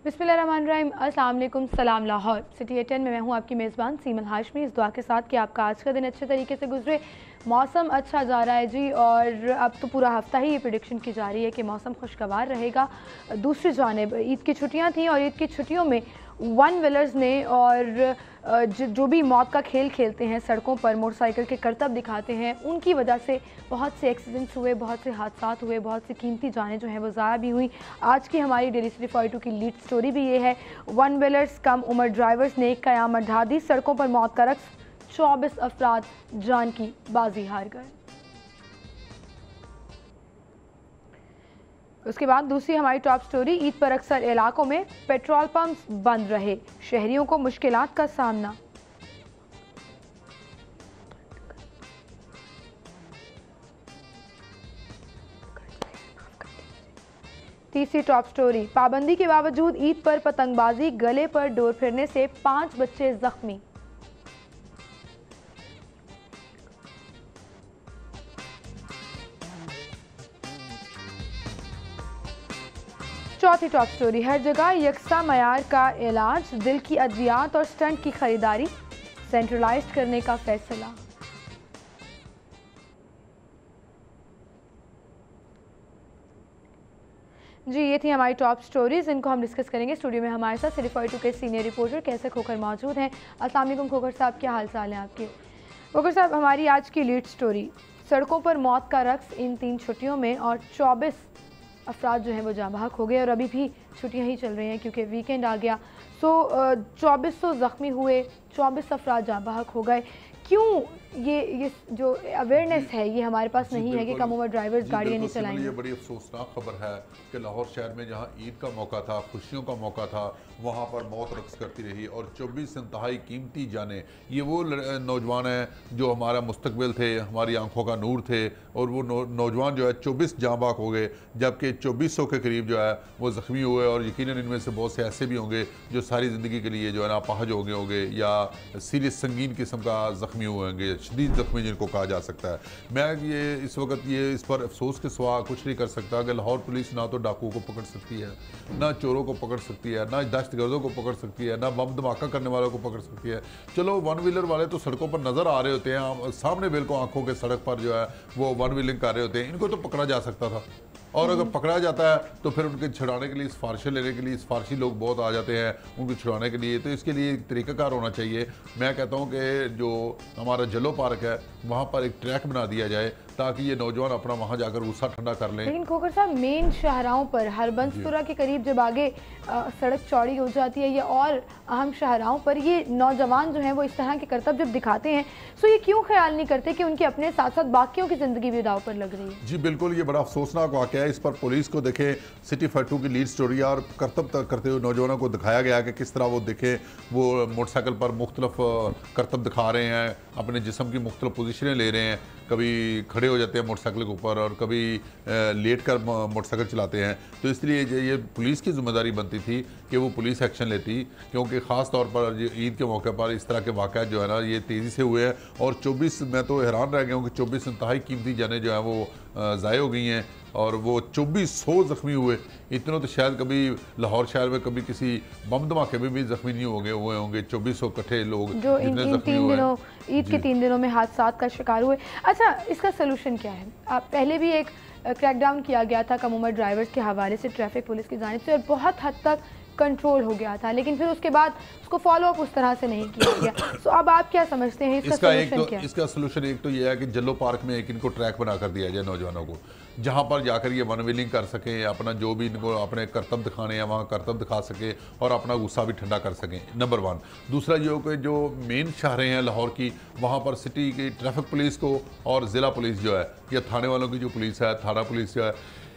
बिस्मिल्लाहिर्रहमानिर्रहीम, अस्सलाम वालेकुम, सलाम लाहौर। सिटी 10 में मैं हूँ आपकी मेज़बान सीमन हाशमी, इस दुआ के साथ कि आपका आज का दिन अच्छे तरीके से गुजरे। मौसम अच्छा जा रहा है जी, और अब तो पूरा हफ्ता ही ये प्रेडिक्शन की जा रही है कि मौसम खुशगवार रहेगा। दूसरी जानिब ईद की छुट्टियाँ थीं और ईद की छुट्टियों में वन व्हीलर्स ने और जो भी मौत का खेल खेलते हैं, सड़कों पर मोटरसाइकिल के करतब दिखाते हैं, उनकी वजह से बहुत से एक्सीडेंट्स हुए, बहुत से हादसा हुए, बहुत सी कीमती जानें जो हैं वो ज़ाया भी हुई। आज की हमारी डेली सिटी 42 की लीड स्टोरी भी ये है। वन व्हीलर्स कम उम्र ड्राइवर्स ने क़यामत ढा दी, सड़कों पर मौत का रक्स, 24 अफराद जान की बाजी हार गए। उसके बाद दूसरी हमारी टॉप स्टोरी, ईद पर अक्सर इलाकों में पेट्रोल पंप्स बंद रहे, शहरियों को मुश्किलात का सामना। तीसरी टॉप स्टोरी, पाबंदी के बावजूद ईद पर पतंगबाजी, गले पर डोर फिरने से 5 बच्चे जख्मी। चौथी टॉप स्टोरी, हर जगह यकसा मयार का इलाज, दिल की अद्वियात और स्टंट की खरीदारी सेंट्रलाइज्ड करने का फैसला। जी, ये थी हमारी टॉप स्टोरीज, इनको हम डिस्कस करेंगे। स्टूडियो में हमारे साथ सिटी 42 के सीनियर रिपोर्टर कैसे खोकर मौजूद हैं। अस्सलाम वालेकुम खोकर साहब, क्या हाल चाल हैं आपके? खोकर साहब, हमारी आज की लीड स्टोरी, सड़कों पर मौत का रक्स इन 3 छुट्टियों में, और 24 अफराद जो हैं वो जाँ बहक हो गए, और अभी भी छुट्टियां ही चल रही हैं क्योंकि वीकेंड आ गया। 2400 ज़ख्मी हुए, 24 अफराद जाँ बहक हो गए। क्यों ये जो अवेयरनेस है ये हमारे पास नहीं है कि कम उम्र ड्राइवर्स गाड़ियाँ नहीं चलाएंगे? ये बड़ी अफसोसनाक खबर है कि लाहौर शहर में जहाँ ईद का मौका था, खुशियों का मौका था, वहाँ पर मौत रक्स करती रही और 24 इंतहाई कीमती जानें। ये वो नौजवान हैं जो हमारा मुस्तकबिल थे, हमारी आंखों का नूर थे, और वो नौजवान जो है 24 जाँ बहक हो गए, जबकि 2400 के करीब जो है वो ज़ख्मी हुए। और यकीनन इनमें से बहुत से ऐसे भी होंगे जो सारी ज़िंदगी के लिए जो है ना अपाहज हो गए होंगे या सीरियस संगीन किस्म का ज़ख्मी हुए होंगे, शदीद ज़ख्मी जिनको कहा जा सकता है। मैं ये इस वक्त ये इस पर अफसोस के सिवा कुछ नहीं कर सकता कि लाहौर पुलिस ना तो डाकुओं को पकड़ सकती है, ना चोरों को पकड़ सकती है, ना दहशतगर्दों को पकड़ सकती है, ना बम धमाका करने वालों को पकड़ सकती है। चलो, वन व्हीलर वाले तो सड़कों पर नज़र आ रहे होते हैं, सामने बिल्कुल आंखों के सड़क पर जो है वो वन व्हीलिंग कर रहे होते हैं, इनको तो पकड़ा जा सकता था। और अगर पकड़ा जाता है तो फिर उनके छुड़ाने के लिए, सिफारिशें लेने के लिए सिफारशी लोग बहुत आ जाते हैं उनको छुड़ाने के लिए, तो इसके लिए एक तरीक़ाकार होना चाहिए। मैं कहता हूँ कि जो हमारा जलो पार्क है वहाँ पर एक ट्रैक बना दिया जाए ताकि ये नौजवान अपना वहाँ जाकर गुस्सा ठंडा कर लें। लेकिन खोकर साहब, मेन शाहराहों पर, हरबंसपुरा के करीब जब आगे सड़क चौड़ी हो जाती है या और अहम शाहराहों पर, ये नौजवान जो हैं वो इस तरह के करतब जब दिखाते हैं, तो ये क्यों ख्याल नहीं करते कि उनके अपने साथ साथ बाकियों की ज़िंदगी भी दाव पर लग रही है? जी बिल्कुल, ये बड़ा अफसोसनाक वाक़या है। इस पर पुलिस को देखें, सिटी 42 की लीड स्टोरी और करतब करते हुए नौजवानों को दिखाया गया कि किस तरह वो देखें, वो मोटरसाइकिल पर मुख्तलिफ करतब दिखा रहे हैं, अपने जिस्म की मुख्तलिफ पोजीशनें ले रहे हैं, कभी खड़े हो जाते हैं मोटरसाइकिल के ऊपर और कभी लेट कर मोटरसाइकिल चलाते हैं। तो इसलिए ये पुलिस की जिम्मेदारी बनती थी कि वो पुलिस एक्शन लेती, क्योंकि ख़ास तौर पर ईद के मौके पर इस तरह के वाक़यात जो है ना ये तेज़ी से हुए हैं। और 24, मैं तो हैरान रह गया हूँ कि 24 इंतहाई कीमती जानें जो हैं वो ज़ाय हो गई हैं, और वो 2400 ज़ख्मी हुए। इतने तो शायद कभी लाहौर शहर में कभी किसी बम धमाके में भी ज़ख्मी नहीं हुए होंगे 2400 इकट्ठे लोग जो इन 3 दिनों, ईद के 3 दिनों में हादसात का शिकार हुए। अच्छा, इसका सलूशन क्या है? आप पहले भी एक क्रैकडाउन किया गया था कम उम्र ड्राइवर्स के हवाले से ट्रैफिक पुलिस की जानिब से, और बहुत हद तक कंट्रोल हो गया था, लेकिन फिर उसके बाद उसको फॉलो अप उस तरह से नहीं किया गया। तो अब आप क्या समझते हैं इसका सलूशन क्या है? इसका सलूशन एक तो ये है कि जल्लो पार्क में एक इनको ट्रैक बना कर दिया जाए नौजवानों को, जहाँ पर जाकर ये वन व्हीलिंग कर सकें, अपना जो भी इनको अपने करतब दिखाने हैं वहाँ करतब दिखा सके और अपना गुस्सा भी ठंडा कर सकें, नंबर 1। दूसरा ये हो कि जो मेन शहरें हैं लाहौर की, वहाँ पर सिटी की ट्रैफिक पुलिस को और ज़िला पुलिस जो है या थाने वालों की जो पुलिस है, थाना पुलिस जो है,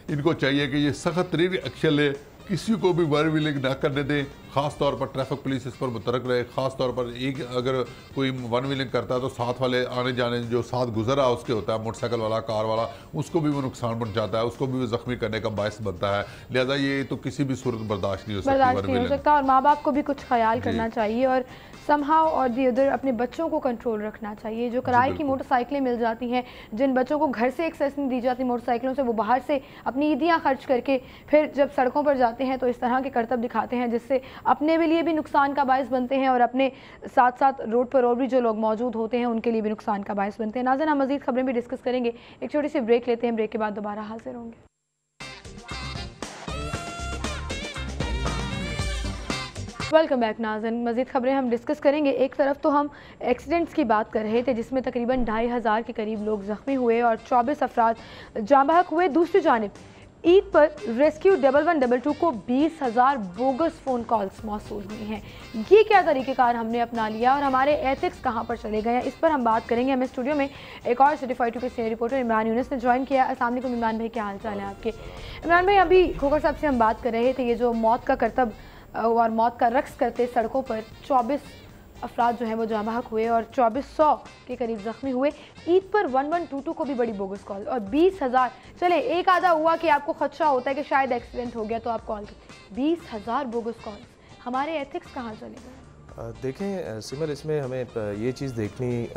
इनको चाहिए कि ये सख्त तरीन एक्शन ले, किसी को भी वन व्हीलिंग ना करने दें, ख़ास तौर पर ट्रैफिक पुलिस इस पर मुतरक रहे। ख़ास तौर पर एक अगर कोई वन व्हीलिंग करता है तो साथ वाले आने जाने जो साथ गुजर रहा उसके होता है, मोटरसाइकिल वाला, कार वाला, उसको भी वो नुकसान पहुंचाता है, उसको भी वो ज़ख्मी करने का बायस बनता है। लिहाजा ये तो किसी भी सूरत बर्दाश्त नहीं हो सकता और माँ बाप को भी कुछ ख्याल करना चाहिए और समहाउ और दी अदर अपने बच्चों को कंट्रोल रखना चाहिए। जो किराए की मोटरसाइकिलें मिल जाती हैं, जिन बच्चों को घर से एक्सेस नहीं दी जाती मोटरसाइकिलों से, वो बाहर से अपनी ईदियाँ खर्च करके फिर जब सड़कों पर जाते हैं तो इस तरह के करतब दिखाते हैं जिससे अपने लिए भी नुकसान का बायस बनते हैं और अपने साथ साथ रोड पर और भी जो लोग मौजूद होते हैं उनके लिए भी नुकसान का बायस बनते हैं। नाज़रीन, हम मज़ीद खबरें भी डिस्कस करेंगे, एक छोटी सी ब्रेक लेते हैं, ब्रेक के बाद दोबारा हाजिर होंगे। वेलकम बैक नाज़रीन, मज़ीद खबरें हम डिस्कस करेंगे। एक तरफ तो हम एक्सीडेंट्स की बात कर रहे थे जिसमें तकरीबन 2500 के करीब लोग ज़ख्मी हुए और 24 अफराद जाँ बहक हुए। दूसरी जानिब ईद पर रेस्क्यू 1122 को 20,000 बोगस फ़ोन कॉल्स मौसूल हुई हैं। ये क्या तरीक़ेकार हमने अपना लिया और हमारे एथिक्स कहाँ पर चले गए हैं, इस पर हम बात करेंगे। हमें स्टूडियो में एक और certified to senior reporter Imran Yunus ने ज्वाइन किया। अस्सलाम वालेकुम इमरान भाई, क्या हाल चाल है आपके? इमरान भाई, अभी खोखर साहब से हम बात कर रहे थे, ये जो मौत का करतब और मौत का रक्स करते सड़कों पर 24 अफराद जो हैं वो जाँ बहक हुए और 2400 के करीब ज़ख्मी हुए। ईद पर 1122 को भी बड़ी बोगस कॉल और 20,000, चले एक आधा हुआ कि आपको खदशा होता है कि शायद एक्सीडेंट हो गया तो आप कॉल करते, 20,000 बोगस कॉल। हमारे एथिक्स कहाँ चले गए? देखें सिमर, इसमें हमें ये चीज़ देखनी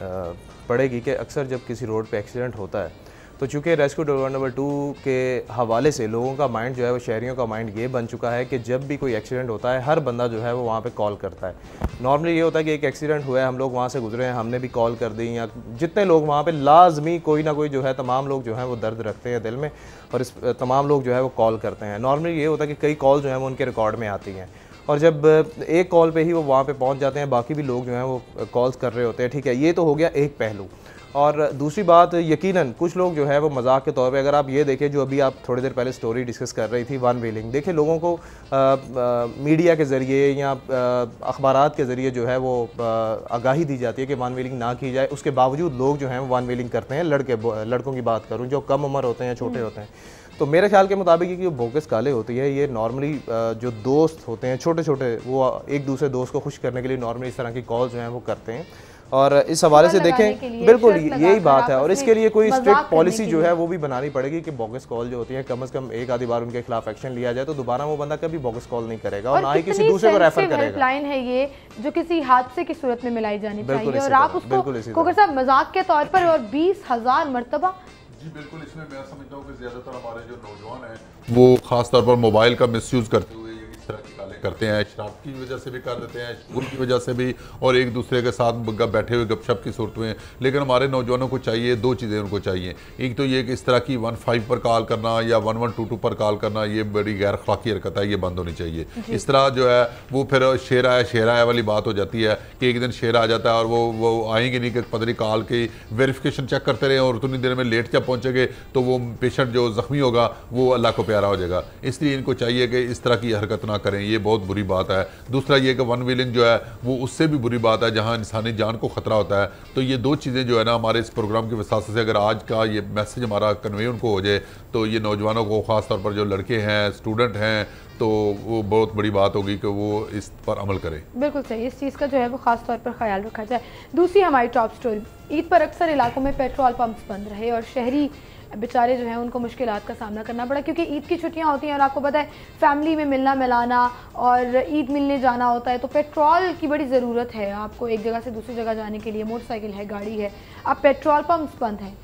पड़ेगी कि अक्सर जब किसी रोड पे एक्सीडेंट होता है तो चूँकि रेस्क्यू 1122 के हवाले से लोगों का माइंड जो है वो, शहरियों का माइंड ये बन चुका है कि जब भी कोई एक्सीडेंट होता है हर बंदा जो है वो वहाँ पे कॉल करता है। नॉर्मली ये होता है कि एक एक्सीडेंट हुआ है, हम लोग वहाँ से गुजरे हैं, हमने भी कॉल कर दी, या जितने लोग वहाँ पे लाजमी कोई ना कोई जो है, तमाम लोग जो हैं वो दर्द रखते हैं दिल में और इस तमाम लोग जो है वो कॉल करते हैं। नॉर्मली ये होता है कि कई कॉल जो है वो उनके रिकॉर्ड में आती हैं और जब एक कॉल पे ही वो वहाँ पे पहुँच जाते हैं, बाकी भी लोग जो हैं वो कॉल्स कर रहे होते हैं। ठीक है, ये तो हो गया एक पहलू। और दूसरी बात, यकीनन कुछ लोग जो है वो मजाक के तौर पे, अगर आप ये देखें जो अभी आप थोड़ी देर पहले स्टोरी डिस्कस कर रही थी वन व्हीलिंग, देखिए लोगों को मीडिया के ज़रिए या अखबारात के ज़रिए जो है वो आगाही दी जाती है कि वन व्हीलिंग ना की जाए, उसके बावजूद लोग जो हैं वो वन व्हीलिंग करते हैं। लड़कों की बात करूँ जो कम उम्र होते हैं, छोटे होते हैं, तो मेरे ख्याल के मुताबिक ये बोगस काले होती है, ये नॉर्मली जो दोस्त होते हैं छोटे छोटे, वो एक दूसरे दोस्त को खुश करने के लिए नॉर्मली इस तरह की कॉल जो हैं वो करते हैं। और इस हवाले से देखें, बिल्कुल यही बात है और इसके लिए कोई स्ट्रिक्ट पॉलिसी जो है वो भी बनानी पड़ेगी कि बोगस कॉल जो होती है कम से कम एक आधी बार उनके खिलाफ एक्शन लिया जाए तो दोबारा वो बंदा कभी बोगस कॉल नहीं करेगा और ना ही किसी दूसरे को रेफर करेगा। हेल्पलाइन है ये जो किसी हादसे की सूरत में मिलाई जानी चाहिए और आप उसको खोखर साहब मजाक के तौर पर और 20,000 मरतबा। जी बिल्कुल, इसमें मैं समझता हूँ कि ज़्यादातर हमारे जो नौजवान हैं वो ख़ास तौर पर मोबाइल का मिसयूज़ करते हुए इस तरह की कालें करते हैं, शराब की वजह से भी कर देते हैं, शुगर की वजह से भी, और एक दूसरे के साथ बैठे हुए गपशप की सूरत में। लेकिन हमारे नौजवानों को चाहिए, दो चीज़ें उनको चाहिए। एक तो ये कि इस तरह की 15 पर कॉल करना या 1122 पर कॉल करना, ये बड़ी गैर अखलाकी हरकत है, ये बंद होनी चाहिए। इस तरह जो है वो फिर शेर आया वाली बात हो जाती है कि एक दिन शेर आ जाता है और वो आएंगे नहीं कि पता नहीं कॉल की वेरिफिकेशन चेक करते रहे और उतनी देर में लेट जब पहुँचेंगे तो वो पेशेंट जो ज़ख्मी होगा वो अल्लाह को प्यारा हो जाएगा। इसलिए इनको चाहिए कि इस तरह की हरकत ना करें, ये बहुत बुरी बात है। दूसरा ये कि वन व्हीलिंग जो है वो उससे भी बुरी बात है जहाँ इंसानी जान को ख़तरा होता है। तो ये दो चीज़ें जो है ना हमारे इस प्रोग्राम की वसात से अगर आज का ये मैसेज हमारा कन्वे उनको हो जाए तो ये नौजवानों को, ख़ास तौर पर जो लड़के हैं, स्टूडेंट हैं, तो वो बहुत बड़ी बात होगी कि वो इस पर अमल करें। बिल्कुल सही, इस चीज़ का जो है वो ख़ास तौर पर ख्याल रखा जाए। दूसरी हमारी टॉप स्टोरी, ईद पर अक्सर इलाकों में पेट्रोल पंप्स बंद रहे और शहरी बेचारे जो हैं उनको मुश्किलात का सामना करना पड़ा क्योंकि ईद की छुट्टियां होती हैं और आपको पता है फैमिली में मिलना मिलाना और ईद मिलने जाना होता है, तो पेट्रोल की बड़ी ज़रूरत है आपको एक जगह से दूसरी जगह जाने के लिए। मोटरसाइकिल है, गाड़ी है, अब पेट्रोल पंप्स बंद हैं,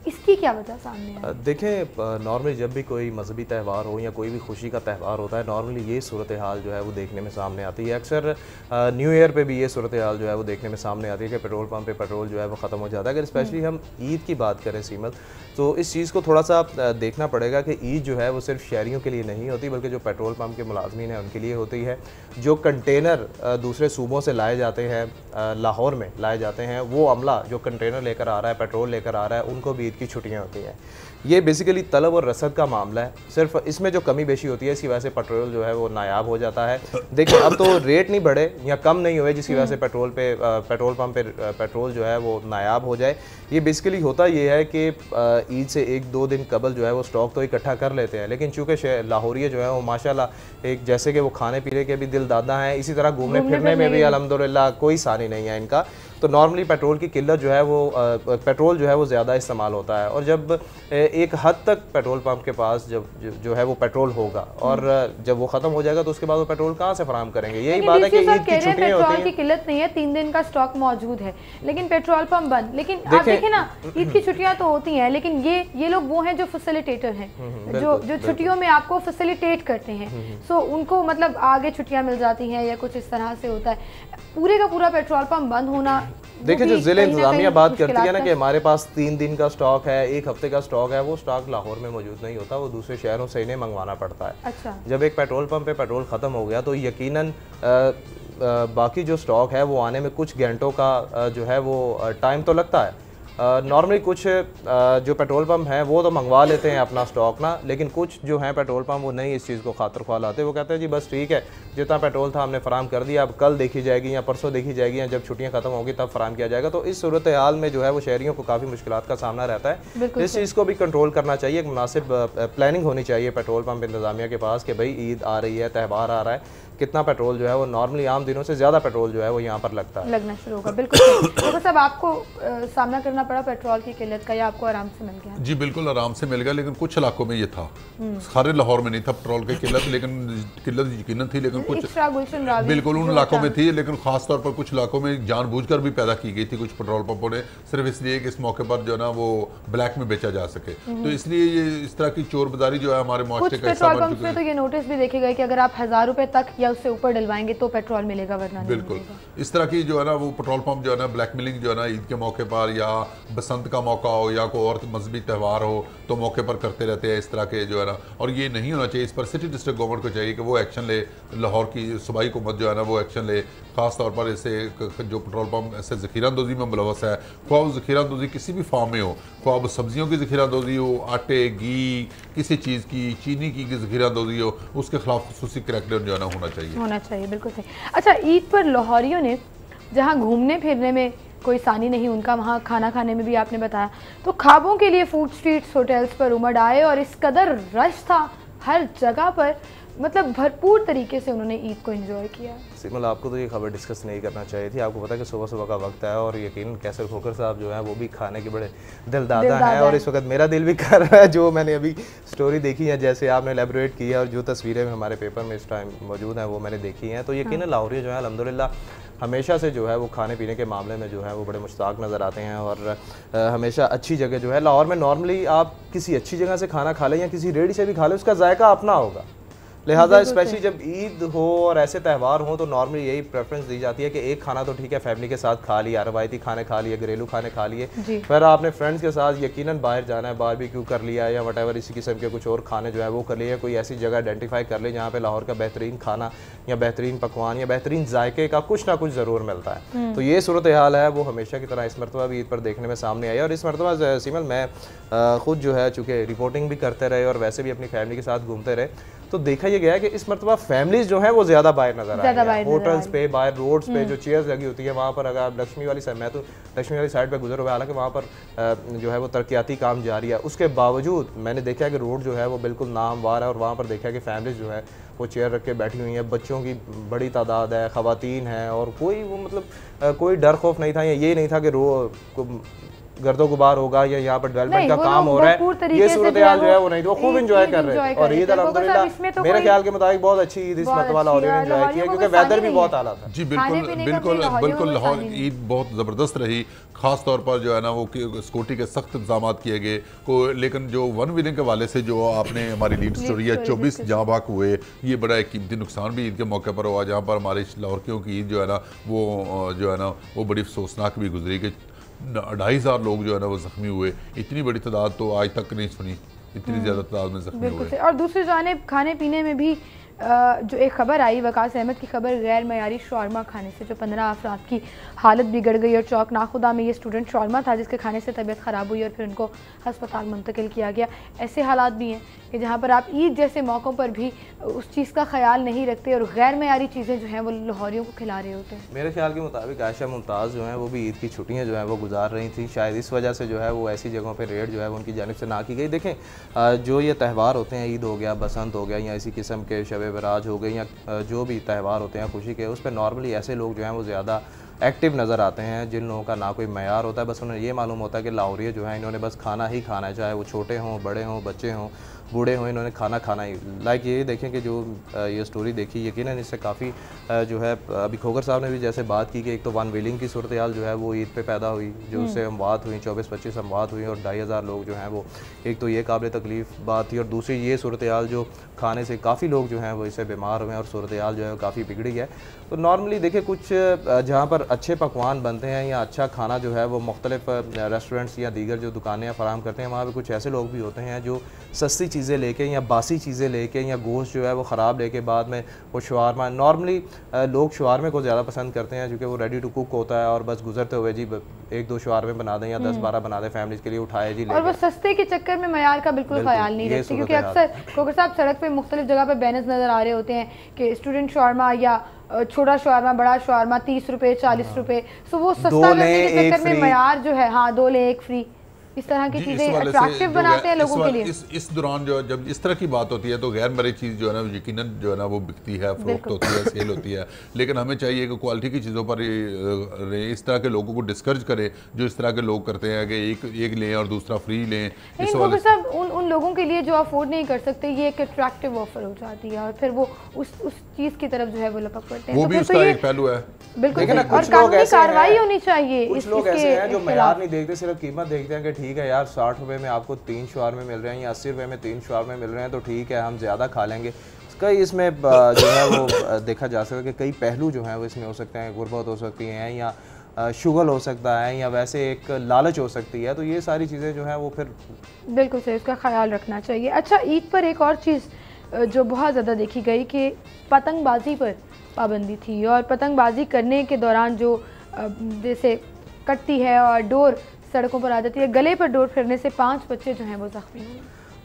इसकी क्या वजह सामने है? देखें, नॉर्मली जब भी कोई मजहबी त्यौहार हो या कोई भी खुशी का त्यौहार होता है, नॉर्मली ये सूरत हाल जो है वो देखने में सामने आती है। अक्सर न्यू ईयर पे भी ये सूरत हाल जो है वो देखने में सामने आती है कि पेट्रोल पंप पे पेट्रोल जो है वो ख़त्म हो जाता है। अगर स्पेशली हम ईद की बात करें सीमत, तो इस चीज़ को थोड़ा सा देखना पड़ेगा कि ईद जो है वो सिर्फ शहरियों के लिए नहीं होती बल्कि जो पेट्रोल पंप के मुलाजमीन हैं उनके लिए होती है। जो कंटेनर दूसरे सूबों से लाए जाते हैं, लाहौर में लाए जाते हैं, वो अमला जो कंटेनर लेकर आ रहा है, पेट्रोल लेकर आ रहा है, उनको भी ईद की छुट्टियाँ होती हैं। ये बेसिकली तलब और रसद का मामला है, सिर्फ इसमें जो कमी बेशी होती है इसकी वजह से पेट्रोल जो है वो नायाब हो जाता है। देखिए, अब तो रेट नहीं बढ़े या कम नहीं हुए जिसकी वजह से पेट्रोल पंप पे पेट्रोल जो है वो नायाब हो जाए। ये बेसिकली होता ये है कि ईद से 1-2 दिन कबल जो है वो स्टॉक तो इकट्ठा कर लेते हैं, लेकिन चूँकि लाहौरिये जो है वो माशाल्लाह एक जैसे कि वो खाने पीने के भी दिल दादा हैं, इसी तरह घूमने फिरने में भी अल्हम्दुलिल्लाह कोई सानी नहीं है इनका। तो नॉर्मली पेट्रोल की किल्लत जो है वो पेट्रोल जो है वो ज़्यादा इस्तेमाल होता है, और जब एक हद तक पेट्रोल पंप के पास जब जो है वो पेट्रोल होगा और जब वो ख़त्म हो जाएगा तो उसके बाद वो पेट्रोल कहाँ से फराहम करेंगे। यही बात है कि ईद की छुट्टियां होती हैं, की किल्लत नहीं है, 3 दिन का स्टॉक मौजूद है लेकिन पेट्रोल पंप बंद। लेकिन आप देखें ना, ईद की छुट्टियां तो होती हैं लेकिन ये लोग वो हैं जो फैसिलिटेटर हैं, जो छुट्टियों में आपको फैसिलिटेट करते हैं। सो उनको मतलब आगे छुट्टियां मिल जाती हैं या कुछ इस तरह से होता है। पूरे का पूरा पेट्रोल पंप बंद होना, देखिए जो ज़िले इंतज़ामिया बात करती है ना कि हमारे पास 3 दिन का स्टॉक है, 1 हफ्ते का स्टॉक है, वो स्टॉक लाहौर में मौजूद नहीं होता, वो दूसरे शहरों से इन्हें मंगवाना पड़ता है। अच्छा। जब एक पेट्रोल पंप पे पेट्रोल ख़त्म हो गया तो यकीनन बाकी जो स्टॉक है वो आने में कुछ घंटों का जो है वो टाइम तो लगता है। नॉर्मली कुछ जो पेट्रोल पंप हैं वो तो मंगवा लेते हैं अपना स्टॉक ना, लेकिन कुछ जो हैं पेट्रोल पंप वो नहीं इस चीज़ को खातर ख्वाह लाते। वो कहते हैं जी बस ठीक है, जितना पेट्रोल था हमने फराम कर दिया, अब कल देखी जाएगी या परसों देखी जाएगी या जब छुट्टियां खत्म होगी तब फराम किया जाएगा। तो इस सूरत हाल में जो है वो शहरियों को काफ़ी मुश्किलात का सामना रहता है। इस चीज़ को भी कंट्रोल करना चाहिए, एक मुनासिब प्लानिंग होनी चाहिए पेट्रोल पंप इंतज़ामिया के पास कि भाई ईद आ रही है, त्यौहार आ रहा है, कितना पेट्रोल जो है वो नॉर्मली आम दिनों से ज़्यादा पेट्रोल जो है वो यहाँ पर लगना शुरू होगा। बिल्कुल। तो सब आपको सामना करना पड़ा पेट्रोल की किल्लत का या आपको आराम से मिल गया? जी बिल्कुल आराम से मिल गया, लेकिन कुछ इलाकों में ये था, सारे लाहौर में नहीं था पेट्रोल की किल्लत, लेकिन किल्लत यकीनन थी, लेकिन कुछ बिल्कुल उन इलाकों में थी, लेकिन खास तौर पर कुछ इलाकों में जानबूझकर भी पैदा की गई थी कुछ पेट्रोल पंपों ने, सिर्फ इसलिए कि इस मौके पर जो है ना वो ब्लैक में बेचा जा सके। तो इसलिए ये इस तरह की चोर बाजारी जो है हमारे मुआशरे का हिस्सा बन चुकी है। तो ये नोटिस भी देखे गए कि अगर आप 1000 रुपए तक या उससे ऊपर डलवाएंगे तो पेट्रोल मिलेगा, वरना नहीं बिल्कुल मिलेगा। इस तरह की जो है ना वो पेट्रोल पंप जो है ना ब्लैकमेलिंग जो है ना ईद के मौके पर या बसंत का मौका हो या कोई और मजहबी त्यौहार हो तो मौके पर करते रहते हैं इस तरह के जो है ना, और ये नहीं होना चाहिए। इस पर सिटी डिस्ट्रिक्ट गवर्नमेंट को चाहिए कि वो एक्शन ले, लाहौर की सूबाई हुकूमत जो है ना वो एक्शन ले, खास तौर पर ऐसे जो पेट्रोल पंप ऐसे ज़ख़ीरांदोज़ी में मुलवस है, ख्वाह वो ज़ख़ीरांदोज़ी किसी भी फॉर्म में हो, ख्वाह वो सब्जियों की ज़ख़ीरांदोज़ी हो, आटे घी किसी चीज़ की, चीनी की ज़ख़ीरांदोज़ी हो, उसके खिलाफ खुसूसी क्रैकडाउन जो है ना होना चाहिए। बिल्कुल सही। अच्छा, ईद पर लाहौरियों ने जहाँ घूमने फिरने में कोई सानी नहीं उनका, वहाँ खाना खाने में भी आपने बताया, तो ख्वाबों के लिए फूड स्ट्रीट्स होटल्स पर उमड़ आए और इस कदर रश था हर जगह पर, मतलब भरपूर तरीके से उन्होंने ईद को एंजॉय किया। सिमल आपको तो ये खबर डिस्कस नहीं करना चाहिए थी, आपको पता है कि सुबह सुबह का वक्त है और यकीन कैसर खोकर साहब जो है वो भी खाने के बड़े दिलदादा हैं, और इस वक्त मेरा दिल भी कर रहा है जो मैंने अभी स्टोरी देखी है, जैसे आपने एलेबोरेट की है और जो तस्वीरें हमारे पेपर में इस टाइम मौजूद हैं वो मैंने देखी हैं। तो यकीन लाहौरी जो है अल्हम्दुलिल्लाह हमेशा से जो है वो खाने पीने के मामले में जो है वो बड़े मुश्ताक नज़र आते हैं, और हमेशा अच्छी जगह जो है लाहौर में नॉर्मली आप किसी अच्छी जगह से खाना खा लें या किसी रेडी से भी खा लें, उसका जायका अपना होगा। लिहाजा स्पेशली जब ईद हो और ऐसे त्यौहार हो तो नॉर्मली यही प्रेफरेंस दी जाती है कि एक खाना तो ठीक है फैमिली के साथ खा लिया, रवायती खाने खा लिए, घरेलू खाने खा लिए, फिर आपने फ्रेंड्स के साथ यकीनन बाहर जाना है, बारबेक्यू कर लिया या वटेवर इसी किस्म के कुछ और खाने जो है वो कर लिए, कोई ऐसी जगह आइडेंटिफाई कर ले जहाँ पे लाहौर का बेहतरीन खाना या बेहतरीन पकवान या बेहतरीन जायके का कुछ ना कुछ ज़रूर मिलता है। तो ये सूरत हाल है वो हमेशा की तरह इस मरतबा भी ईद पर देखने में सामने आई, और इस मरतबा सिमल मैं ख़ुद जो है चूँकि रिपोर्टिंग भी करते रहे और वैसे भी अपनी फैमिली के साथ घूमते रहे, तो देखा ये गया कि इस मरतबा फैमिलीज जो हैं वो ज़्यादा बाहर नजर आ रही है। होटल्स पे, बाहर रोड्स पे जो चेयर्स लगी होती है वहाँ पर, अगर आप लक्ष्मी वाली साइड, मैं तो लक्ष्मी वाली साइड पे गुजर हुआ, हालांकि वहाँ पर जो है वो तरक्याती काम जारी है, उसके बावजूद मैंने देखा कि रोड जो है वो बिल्कुल नामवार है, और वहाँ पर देखा कि फैमिलीज जो है वो चेयर रख के बैठी हुई हैं, बच्चों की बड़ी तादाद है, ख़वातीन हैं, और कोई वो मतलब कोई डर खौफ नहीं था, या ये नहीं था कि गर्दो गुबार होगा या यहाँ पर डेवलपमेंट का काम हो रहा है, ये सूरत हाल जो है वो नहीं, तो खूब एंजॉय कर रहे हैं। और ईद अल्हम्दुलिल्लाह मेरे ख्याल के मुताबिक बहुत अच्छी ईद इस मरतबा लाहौर ने एंजॉय किया, क्योंकि वेदर भी बहुत आला था। जी बिल्कुल लाहौर ईद बहुत ज़बरदस्त रही, ख़ास तौर पर जो है ना वो सिक्योरिटी के सख्त इंतजाम किए गए को, लेकिन जो वन विलिंग के वाले से जो आपने हमारी लीड स्टोरी है 24 जाँ बाक हुए, ये बड़ा एक कीमती नुकसान भी ईद के मौके पर हुआ, जहाँ पर हमारे लाहौरियों की ईद जो है ना वो बड़ी अफसोसनाक भी गुजरी कि 2500 लोग जो है ना वो जख्मी हुए। इतनी बड़ी तादाद तो आज तक नहीं सुनी, इतनी ज़्यादा तादाद में जख्मी हुए। और दूसरी जानिब खाने पीने में भी जो एक ख़बर आई वकास अहमद की ख़बर, गैर मयारी शौरमा खाने से जो 15 अफराद की हालत बिगड़ गई और चौकना खुदा में ये स्टूडेंट शौरमा था जिसके खाने से तबीयत ख़राब हुई और फिर उनको हस्पताल मुंतकिल किया गया। ऐसे हालात भी हैं कि जहाँ पर आप ईद जैसे मौक़ों पर भी उस चीज़ का ख्याल नहीं रखते और गैर मयारी चीज़ें जो हैं वो लाहौरियों को खिला रहे होते हैं। मेरे ख्याल के मुताबिक आयशा मुमताज़ जो हैं वो भी ईद की छुट्टियां जो हैं वो गुजार रही थी, शायद इस वजह से जो है वो ऐसी जगहों पे रेड जो है वो उनकी जानिब से ना की गई। देखें जो ये त्यौहार होते हैं, ईद हो गया, बसंत हो गया, या इसी किस्म के शब बराज हो गई, या जो भी त्यौहार होते हैं खुशी के, उस पर नॉर्मली ऐसे लोग जो हैं वो ज़्यादा एक्टिव नज़र आते हैं जिन लोगों का ना कोई मयार होता है, बस उन्हें ये मालूम होता है कि लाहौरिया जो है इन्होंने बस खाना ही खाना है, चाहे वो छोटे हों, बड़े हों, बच्चे हों, बूढ़े हों, इन्होंने खाना खाना ही। लाइक ये देखें कि जो ये स्टोरी देखी, यकीनन इससे काफ़ी जो है अभी खोगर साहब ने भी जैसे बात की कि एक तो वन विलिंग की सूरत हाल जो है वो ईद पे पैदा हुई, जो उससे अमवात हुई, 24-25 अमवात हुई और 2,500 लोग जो हैं वो, एक तो ये काबिल तकलीफ़ बात थी, और दूसरी ये सूरत हाल जो खाने से काफ़ी लोग जो हैं वो इससे बीमार हुए हैं और सूरत हाल जो है काफ़ी बिगड़ी है। तो नॉर्मली देखिए कुछ जहाँ पर अच्छे पकवान बनते हैं या अच्छा खाना जो है वो मुख्तलिफ रेस्टोरेंट्स या दीगर जो दुकानें फराहम करते हैं, वहाँ पर कुछ ऐसे लोग भी होते हैं जो सस्ती चीज़ें लेके या बासी चीज़ें लेके या गोश्त जो है वो ख़राब लेके बाद में वो शवारमा, नॉर्मली लोग शवारमे को ज़्यादा पसंद करते हैं क्योंकि वो रेडी टू कुक होता है और बस गुजरते हुए जी 1-2 शवारमे बना दें या 10-12 बना दें फैमिलीज़ के लिए, उठाए जी, और वो सस्ते के चक्कर में मयार का बिल्कुल ख्याल नहीं रखते, क्योंकि अक्सर खोगर साहब सड़क पे मुख्तलिफ जगह पे बैनर्स नज़र आ रहे होते हैं कि स्टूडेंट शवारमा या छोटा शवारमा, बड़ा शवारमा 30 रुपये 40 रुपये, सो वो सस्ता करने के चक्कर में मयार जो है, हाँ 2 ले 1 फ्री, इस तरह की चीज़ें अट्रैक्टिव बनाते हैं लोगों के लिए। इस दौरान जो जब इस तरह की बात होती है तो गैर मरी चीज़ जो है ना यकीनन जो है ना वो बिकती है, फरोख्त होती है, सेल होती है, लेकिन हमें चाहिए कि क्वालिटी की चीज़ों पर इस तरह के लोगों को डिस्करेज करे जो इस तरह के लोग करते हैं कि एक लें और दूसरा फ्री लें। इस वाले सब उन लोगों के लिए जो अफोर्ड नहीं कर सकते, ये एक अट्रैक्टिव ऑफर हो जाती है और फिर वो उस चीज़ की तरफ जो है वो लपक पड़ते हैं। वो भी उसका एक पहलू है, बिल्कुल, और कानूनी कार्रवाई होनी चाहिए। कुछ लोग ऐसे हैं जो मयार नहीं देखते, सिर्फ कीमत देखते हैं कि ठीक है यार 60 रुपये में आपको 3 शवारमे मिल रहे हैं या 80 रुपये में 3 शवारमे मिल रहे हैं तो ठीक है हम ज़्यादा खा लेंगे। कई इसमें जो है वो देखा जा सकता है कि कई पहलू जो हैं वो इसमें हो सकते हैं, गुर्बत हो सकती हैं या शुगर हो सकता है या वैसे एक लालच हो सकती है, तो ये सारी चीज़ें जो हैं वो फिर बिल्कुल सही, उसका ख्याल रखना चाहिए। अच्छा, ईद पर एक और चीज़ जो बहुत ज़्यादा देखी गई कि पतंगबाजी पर पाबंदी थी और पतंगबाजी करने के दौरान जो जैसे कटती है और डोर सड़कों पर आ जाती है, गले पर डोर फिरने से 5 बच्चे जो हैं वो ज़ख्मी हुए।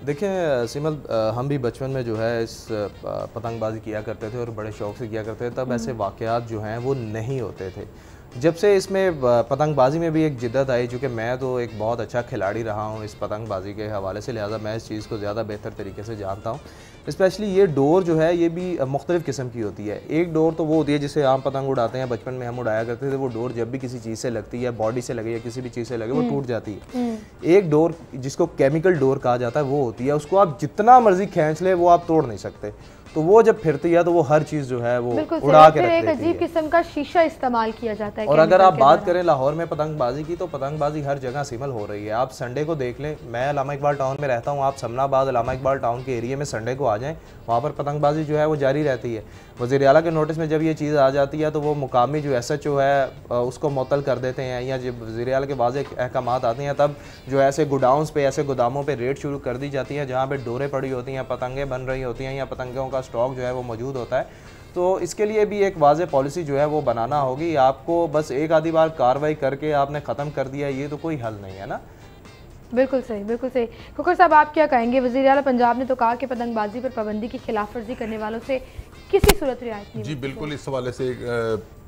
देखिए सिमल, हम भी बचपन में जो है इस पतंगबाजी किया करते थे और बड़े शौक़ से किया करते थे, तब ऐसे वाक़यात जो हैं वो नहीं होते थे। जब से इसमें पतंगबाजी में भी एक जिद्दत आई, चूँकि मैं तो एक बहुत अच्छा खिलाड़ी रहा हूँ इस पतंगबाजी के हवाले से, लिहाजा मैं इस चीज़ को ज़्यादा बेहतर तरीके से जानता हूँ। स्पेशली ये डोर जो है ये भी मुख्तलिफ़ किस्म की होती है। एक डोर तो वो होती है जिससे आम पतंग उड़ाते हैं, बचपन में हम उड़ाया करते थे, वो डोर जब भी किसी चीज़ से लगती है, बॉडी से लगे या किसी भी चीज़ से लगे वो टूट जाती है। एक डोर जिसको केमिकल डोर कहा जाता है वो होती है, उसको आप जितना मर्जी खींच ले वो आप तोड़ नहीं सकते, तो वो जब फिरती है तो वो हर चीज़ जो है वो उड़ा के रख देती है। एक अजीब किस्म का शीशा इस्तेमाल किया जाता है। और अगर आप बात करें लाहौर में पतंगबाजी की, तो पतंगबाजी हर जगह सिमल हो रही है। आप संडे को देख लें, मैं अल्लामा इकबाल टाउन में रहता हूँ, आप समनाबाद अल्लामा इकबाल टाउन के एरिया में संडे को आ जाएँ, वहाँ पर पतंगबाजी जो है वो जारी रहती है। वज़ीर आला के नोटिस में जब ये चीज़ आ जाती है तो वो मुकामी जो SHO है उसको मुअत्तल कर देते हैं, या जब वज़ीर आला के वाज़ेह अहकामात आते हैं तब जो ऐसे गोडाउन्स पे, ऐसे गोदामों पे रेड शुरू कर दी जाती है जहाँ पे डोरें पड़ी होती हैं, पतंगें बन रही होती हैं या पतंगों का स्टॉक जो है वो मौजूद होता है। तो इसके लिए भी एक वाज़ेह पॉलिसी जो है वो बनाना होगी। आपको बस एक आधी बार कार्रवाई करके आपने ख़त्म कर दिया, ये तो कोई हल नहीं है ना। बिल्कुल सही, बिल्कुल सही। खोखर साहब, आप क्या कहेंगे? वज़ीर आला पंजाब ने तो कहा कि पतंगबाजी पर पाबंदी की खिलाफ वर्जी करने वालों से किसी सूरत रियायत नहीं। जी बिल्कुल, इस हवाले से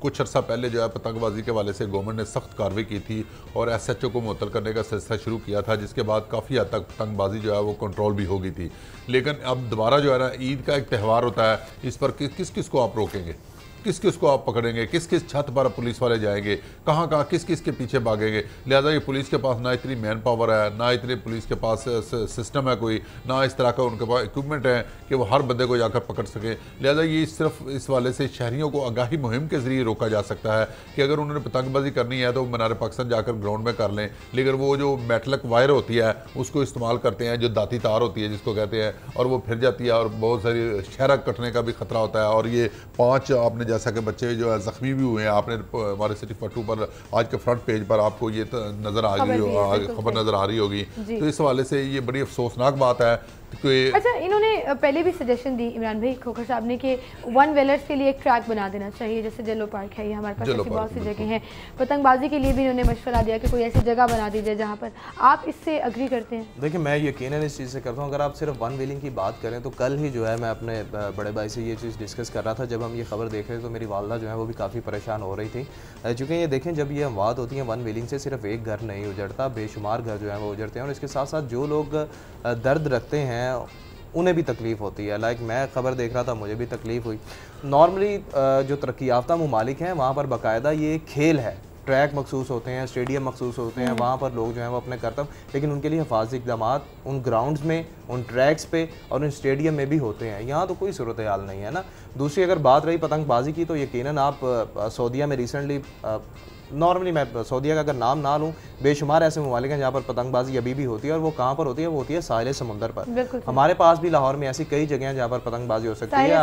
कुछ अर्सा पहले जो है पतंगबाजी के हवाले से गवर्नमेंट ने सख्त कार्रवाई की थी और SHO को मुअत्तल करने का सिलसिला शुरू किया था, जिसके बाद काफ़ी हद तक पतंगबाजी जो है वो कंट्रोल भी हो गई थी। लेकिन अब दोबारा जो है ना, ईद का एक त्यौहार होता है, इस पर किस किस को आप रोकेंगे, किस किस को आप पकड़ेंगे, किस किस छत पर पुलिस वाले जाएंगे, कहाँ कहाँ किस किस के पीछे भागेंगे। लिहाजा ये पुलिस के पास ना इतनी मैन पावर है, ना इतनी पुलिस के पास सिस्टम है कोई, ना इस तरह का उनके पास इक्विपमेंट है कि वो हर बंदे को जाकर पकड़ सके। लिहाजा ये सिर्फ इस वाले से शहरियों को आगाही मुहिम के ज़रिए रोका जा सकता है कि अगर उन्होंने पतंगबाजी करनी है तो मीनार पाकिस्तान जाकर ग्राउंड में कर लें, लेकिन वो जो मेटलिक वायर होती है उसको इस्तेमाल करते हैं, जो दाती तार होती है जिसको कहते हैं, और वो फिर जाती है और बहुत सारी शहरा कटने का भी ख़तरा होता है। और ये 5 आपने जैसा कि बच्चे जो ज़ख्मी भी हुए हैं, आपने हमारे सिटी 42 पर आज के फ्रंट पेज पर आपको ये नज़र आ गई, खबर नज़र आ रही होगी। तो इस हवाले से ये बड़ी अफसोसनाक बात है कोई अच्छा, इन्होंने पहले भी सजेशन दी इमरान भाई खोखर साहब ने कि वन वेलर्स के लिए एक ट्रैक बना देना चाहिए, जैसे जलो पार्क है, ये हमारे पास ऐसी बहुत सी जगह हैं। पतंगबाजी के लिए भी इन्होंने मशवरा दिया कि कोई ऐसी जगह बना दीजिए जहाँ पर। आप इससे अग्री करते हैं? देखिए, मैं यकीनन इस चीज़ से करता हूँ। अगर आप सिर्फ वन व्हीलिंग की बात करें तो कल ही जो है मैं अपने बड़े भाई से ये चीज़ डिस्कस कर रहा था। जब हम ये खबर देख रहे थे तो मेरी वालदा जो है वो भी काफ़ी परेशान हो रही थी, चूँकि ये देखें जब ये अमवात होती हैं वन व्हीलिंग से सिर्फ एक घर नहीं उजड़ता, बेशुमार घर जो है वो उजड़ते हैं। और इसके साथ साथ जो लोग दर्द रखते हैं उन्हें भी तकलीफ़ होती है। लाइक मैं ख़बर देख रहा था, मुझे भी तकलीफ़ हुई। नॉर्मली जो तरक्की याफ्ता ममालिक हैं वहाँ पर बाकायदा ये खेल है, ट्रैक मखसूस होते हैं, स्टेडियम मखसूस होते हैं, वहाँ पर लोग जो हैं वो अपने करतब, लेकिन उनके लिए हिफाजती इक़दाम उन ग्राउंड्स में, उन ट्रैक्स पे और उन स्टेडियम में भी होते हैं। यहाँ तो कोई सूरत हाल नहीं है ना। दूसरी अगर बात रही पतंगबाजी की, तो यकीनन आप सऊदीया में रिसेंटली, नॉर्मली मैं सऊदीया का अगर नाम ना लूँ, बेशुमार ऐसे ममालिक हैं जहाँ पर पतंगबाजी अभी भी होती है, और वो कहाँ पर होती है? वो होती है साहिल समुंदर पर। हमारे पास भी लाहौर में ऐसी कई जगह हैं जहाँ पर पतंगबाजी हो सकती है।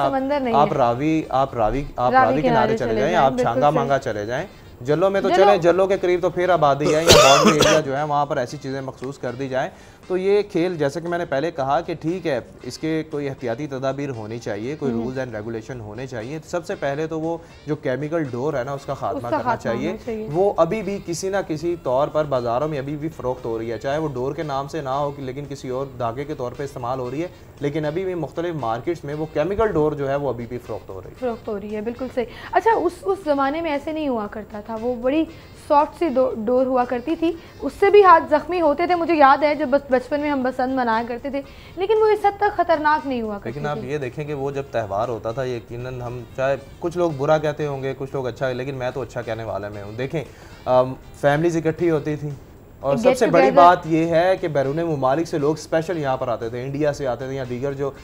आप रावी किनारे चले जाएं, आप छांगा मांगा चले जाएं, जल्लो में तो चले, जल्लो के करीब तो फिर आबादी है या बॉर्डर एरिया जो है वहाँ पर ऐसी चीज़ें मखसूस कर दी जाए। तो ये खेल, जैसे कि मैंने पहले कहा कि ठीक है, इसके कोई एहतियाती तदाबीर होनी चाहिए, कोई रूल्स एंड रेगुलेशन होने चाहिए। सबसे पहले तो वो जो केमिकल डोर है ना, उसका खात्मा करना चाहिए। वो अभी भी किसी ना किसी तौर पर बाज़ारों में अभी भी फ़रोख्त हो रही है, चाहे वो डोर के नाम से ना हो लेकिन किसी और धागे के तौर पर इस्तेमाल हो रही है, लेकिन अभी भी मुख्तलिफ मार्केट्स में वो केमिकल डोर जो है वो अभी भी फ़रोख्त हो रही है। बिल्कुल सही। अच्छा, उस ज़माने में ऐसे नहीं हुआ करता था, वो बड़ी सॉफ्ट सी डोर हुआ करती थी, उससे भी हाथ ज़ख्मी होते थे। मुझे याद है जब बचपन में हम बसंत मनाया करते थे, लेकिन वो इस हद तक खतरनाक नहीं हुआ करती। लेकिन आप ये देखें कि वो जब त्यौहार होता था, यकीनन हम, चाहे कुछ लोग बुरा कहते होंगे, कुछ लोग अच्छा, लेकिन मैं तो अच्छा कहने वाला मैं हूँ। देखें, फैमिलीज इकट्ठी होती थी, और सबसे बड़ी बात यह है कि बैरून ममालिक से लोग स्पेशल यहाँ पर आते थे, इंडिया से आते थे, या दीगर जो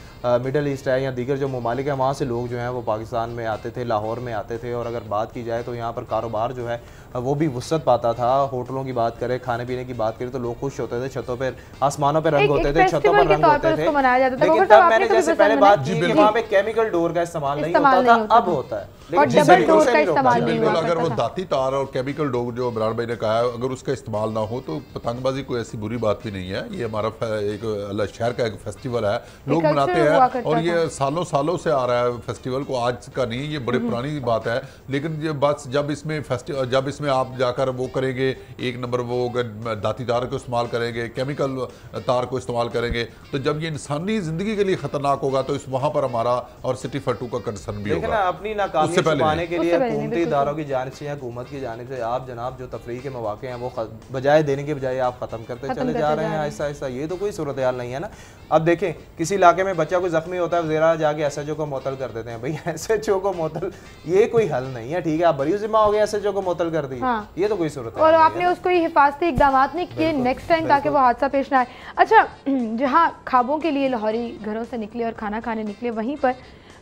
मिडल ईस्ट है या दीगर जो ममालिक है वहाँ से लोग जो हैं वो पाकिस्तान में आते थे, लाहौर में आते थे। और अगर बात की जाए तो यहाँ पर कारोबार जो है वो भी वुसअत पाता था। होटलों की बात करें, खाने पीने की बात करें तो लोग खुश होते थे, छतों पर, आसमानों पर रंग होते थे, छतों पर रंग होते थे। लेकिन तब मैंने जैसे पहले बात की कि वहाँ पे केमिकल डोर का इस्तेमाल नहीं होता था, अब होता है। अगर वो दाती तार और केमिकल डोर जो इमरान भाई ने कहा, अगर उसका इस्तेमाल ना हो तो पतंगबाजी कोई ऐसी बुरी बात भी नहीं है। ये हमारा एक अल्लाह शहर का एक फेस्टिवल है, लोग मनाते हैं, और ये सालों सालों से आ रहा है फेस्टिवल को, आज का नहीं, ये बड़ी पुरानी बात है। लेकिन ये बात जब इसमें आप जाकर वो करेंगे, एक नंबर वो दाती तार को इस्तेमाल करेंगे, केमिकल तार को इस्तेमाल करेंगे, तो जब ये इंसानी जिंदगी के लिए खतरनाक होगा तो इस वहाँ पर हमारा और सिटी फटू का कंसर्न भी होगा। अपनी नाकामी छुपाने के लिए हुकूमती इदारों की जानिब से या हुकूमत की जानिब से आप जनाब जो तफरीह के मौके हैं वो बजाय देने के बजाय आप खत्म करते चले जा रहे हैं आहिस्ता आहिस्ता। ये तो कोई सूरत हाल नहीं है ना। अब देखें, किसी इलाके में बच्चा कोई जख्मी होता है, ज़रा जाके SHO को मुअत्तल कर देते हैं। भाई SHO को मुअत्तल, ये कोई हल नहीं है। ठीक है, आप बरी जिम्मा हो गया, SHO को मुअत्तल कर दी, ये तो कोई सूरत और आपने उसको हिफाजती इकदाम नहीं किए नेक्स्ट टाइम ताकि वो हादसा पेश ना आए। अच्छा, जहाँ ख्वाबों के लिए लाहौरी घरों से निकले और खाना खाने निकले, वहीं पर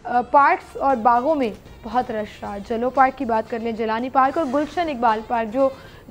पार्क्स और बागों में बहुत रश रहा। जलो पार्क की बात कर लें, जलानी पार्क और गुलशन इकबाल पार्क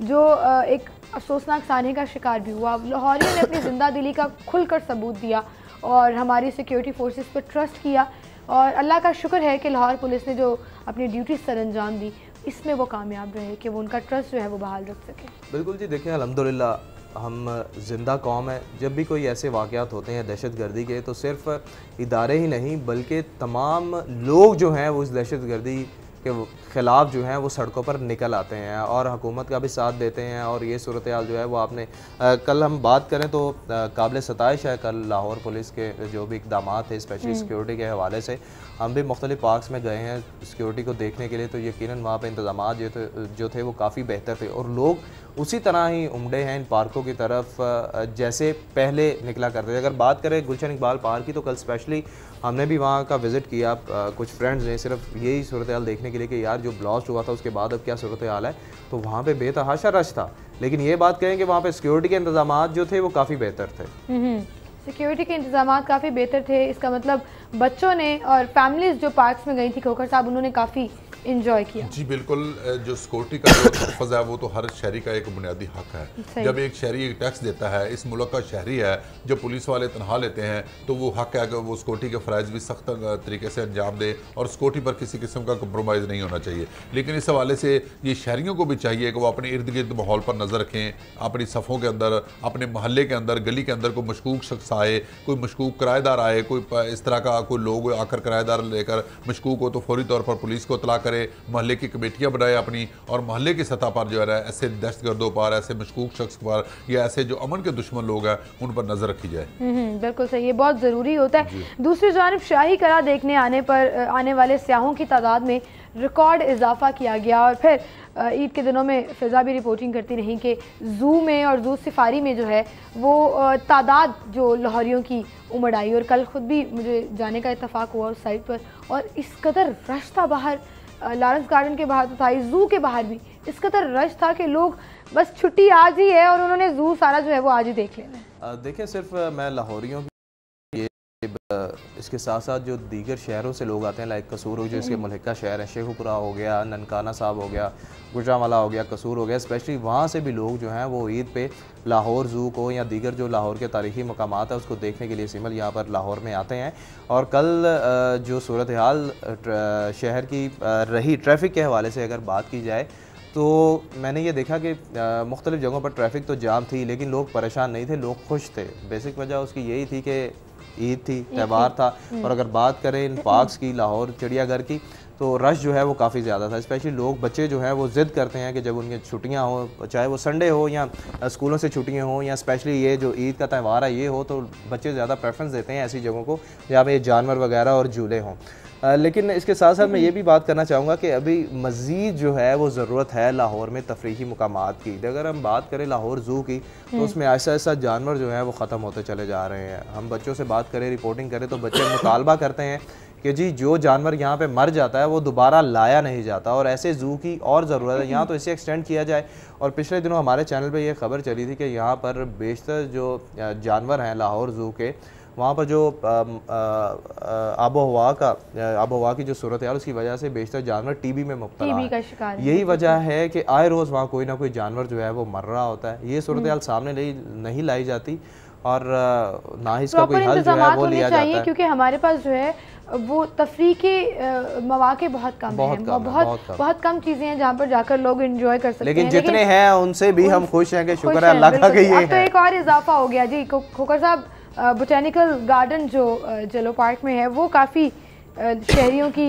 जो एक अफसोसनाक साने का शिकार भी हुआ। लाहौरियों ने अपनी ज़िंदा दिली का खुलकर सबूत दिया और हमारी सिक्योरिटी फोर्सेस पर ट्रस्ट किया, और अल्लाह का शुक्र है कि लाहौर पुलिस ने जो अपनी ड्यूटी सर अंजाम दी, इसमें वो कामयाब रहे कि वो उनका ट्रस्ट जो है वो बहाल रख सके। बिल्कुल जी, देखें अल्हम्दुलिल्लाह हम जिंदा कौम है। जब भी कोई ऐसे वाक़यात होते हैं दहशतगर्दी के, तो सिर्फ इदारे ही नहीं बल्कि तमाम लोग जो हैं वो इस दहशतगर्दी के ख़िलाफ़ जो हैं वो सड़कों पर निकल आते हैं और हुकूमत का भी साथ देते हैं। और ये सूरत हाल जो है वो आपने कल हम बात करें तो काबिल सताइश है। कल लाहौर पुलिस के जो भी इक़दाम थे स्पेशली सिक्योरिटी के हवाले से, हम भी मुख्तलिफ पार्क्स में गए हैं सिक्योरिटी को देखने के लिए, तो यकीनन वहाँ पर इंतज़ाम जो थे वो काफ़ी बेहतर थे और लोग उसी तरह ही उमड़े हैं इन पार्कों की तरफ जैसे पहले निकला करते थे। अगर बात करें गुलशन इकबाल पार्क की, तो कल स्पेशली हमने भी वहाँ का विज़िट किया कुछ फ्रेंड्स ने, सिर्फ यही सूरत हाल देखने के लिए कि यार जो ब्लास्ट हुआ था उसके बाद अब क्या सूरत हाल है। तो वहाँ पे बेतहाशा रश था, लेकिन ये बात करें कि वहाँ पे सिक्योरिटी के इंतजाम जो थे वो काफ़ी बेहतर थे। सिक्योरिटी के इंतजाम काफ़ी बेहतर थे। इसका मतलब बच्चों ने और फैमिलीज़ जो पार्क्स में गई थी, खोखर साहब, उन्होंने काफ़ी इंजॉय किया। जी बिल्कुल, जो सिक्योरिटी का जो तहफ़्फ़ुज़ है वो तो हर शहरी का एक बुनियादी हक है। जब एक शहरी एक टैक्स देता है, इस मुल्क का शहरी है, जब पुलिस वाले तनख्वाह लेते हैं तो वो हक है कि वो सिक्योरिटी के फ़राइज़ भी सख्त तरीके से अंजाम दे और सिक्योरिटी पर किसी किस्म का कंप्रोमाइज़ नहीं होना चाहिए। लेकिन इस हवाले से ये शहरियों को भी चाहिए कि वो अपने इर्द गिर्द माहौल पर नज़र रखें, अपनी सफ़ों के अंदर, अपने महल्ले के अंदर, गली के अंदर कोई मशकूक शख्स आए, कोई मशकूक किराएदार आए, कोई इस तरह का कोई लोग आकर किराएदार लेकर मशकूक हो तो फौरी तौर पर पुलिस को इत्तला करे, महल्ले की कमेटियाँ बनाए अपनी, और महल्ले की सतह पर जो है ऐसे दहशतगर्दों पर, ऐसे मशकूक शख्स पर या ऐसे जो अमन के दुश्मन लोग हैं उन पर नज़र रखी जाए। बिल्कुल सही, ये बहुत ज़रूरी होता है। दूसरी जानिब शाही कला देखने आने वाले सयाहों की तादाद में रिकॉर्ड इजाफा किया गया और फिर ईद के दिनों में फ़िज़ा भी रिपोर्टिंग करती रही कि ज़ू में और ज़ू सफारी में जो है वो तादाद जो लाहौरियों की उमड़ आई, और कल ख़ुद भी मुझे जाने का इत्तफ़ाक़ हुआ उस साइट पर, और इस कदर रश था बाहर, लॉरेंस गार्डन के बाहर तो था, ज़ू के बाहर भी इस कदर रश था कि लोग बस छुट्टी आज ही है और उन्होंने ज़ू सारा जो है वो आज ही देख लेना है। देखिए, सिर्फ मैं लाहौरियों की इसके साथ साथ जो दीगर शहरों से लोग आते हैं, लाइक कसूर हो जो इसके मुल्का शहर है, शेखुपुरा हो गया, ननकाना साहब हो गया, गुजरांवाला हो गया, कसूर हो गया, स्पेशली वहाँ से भी लोग जो हैं वो ईद पे लाहौर ज़ू को या दीगर जो लाहौर के तारीख़ी मकामात है उसको देखने के लिए सिमल यहाँ पर लाहौर में आते हैं। और कल जो सूरत हाल शहर की रही ट्रैफ़िक के हवाले से अगर बात की जाए तो मैंने ये देखा कि मुख्तलिफ़ जगहों पर ट्रैफ़िक तो जाम थी लेकिन लोग परेशान नहीं थे, लोग खुश थे। बेसिक वजह उसकी यही थी कि ईद थी, त्यौहार था। और अगर बात करें इन पार्क्स की, लाहौर चिड़ियाघर की, तो रश जो है वो काफ़ी ज़्यादा था। स्पेशली लोग, बच्चे जो हैं वो ज़िद करते हैं कि जब उनकी छुट्टियां हो, चाहे वो संडे हो या स्कूलों से छुट्टियां हो या स्पेशली ये जो ईद का त्यौहार है ये हो, तो बच्चे ज़्यादा प्रेफरेंस देते हैं ऐसी जगहों को जहाँ पे जानवर वगैरह और झूले हों। लेकिन इसके साथ साथ मैं ये भी बात करना चाहूँगा कि अभी मज़ीद जो है वो ज़रूरत है लाहौर में तफरीही मुकामात की। अगर हम बात करें लाहौर ज़ू की तो उसमें ऐसा ऐसा जानवर जो है वो ख़त्म होते चले जा रहे हैं। हम बच्चों से बात करें, रिपोर्टिंग करें तो बच्चे मुतालबा करते हैं कि जी जो जानवर यहाँ पे मर जाता है वो दोबारा लाया नहीं जाता, और ऐसे ज़ू की और ज़रूरत है। यहाँ तो इसे एक्सटेंड किया जाए। और पिछले दिनों हमारे चैनल पे ये खबर चली थी कि यहाँ पर बेशतर जो जानवर हैं लाहौर ज़ू के, वहाँ पर जो आबो हवा की जो सूरत है उसकी वजह से बेशतर जानवर टीबी में मुब्तला है। का शिकार है। यही वजह है कि आए रोज़ वहाँ कोई ना कोई जानवर जो है वो मर रहा होता है। ये सूरत हाल सामने नहीं लाई जाती और ना ही इसका कोई हल जो है वो लिया जाता है, क्योंकि हमारे पास जो है वो तफरीह के मौके बहुत कम हैं, बहुत कम चीज़ें हैं जहाँ पर जाकर लोग एंजॉय कर सकते हैं। लेकिन जितने हैं उनसे भी हम खुश हैं कि शुक्र है अल्लाह का कि ये अब तो एक और इजाफा हो गया जी। खोकर साहब, बोटेनिकल गार्डन जो जलो पार्क में है वो काफ़ी शहरियों की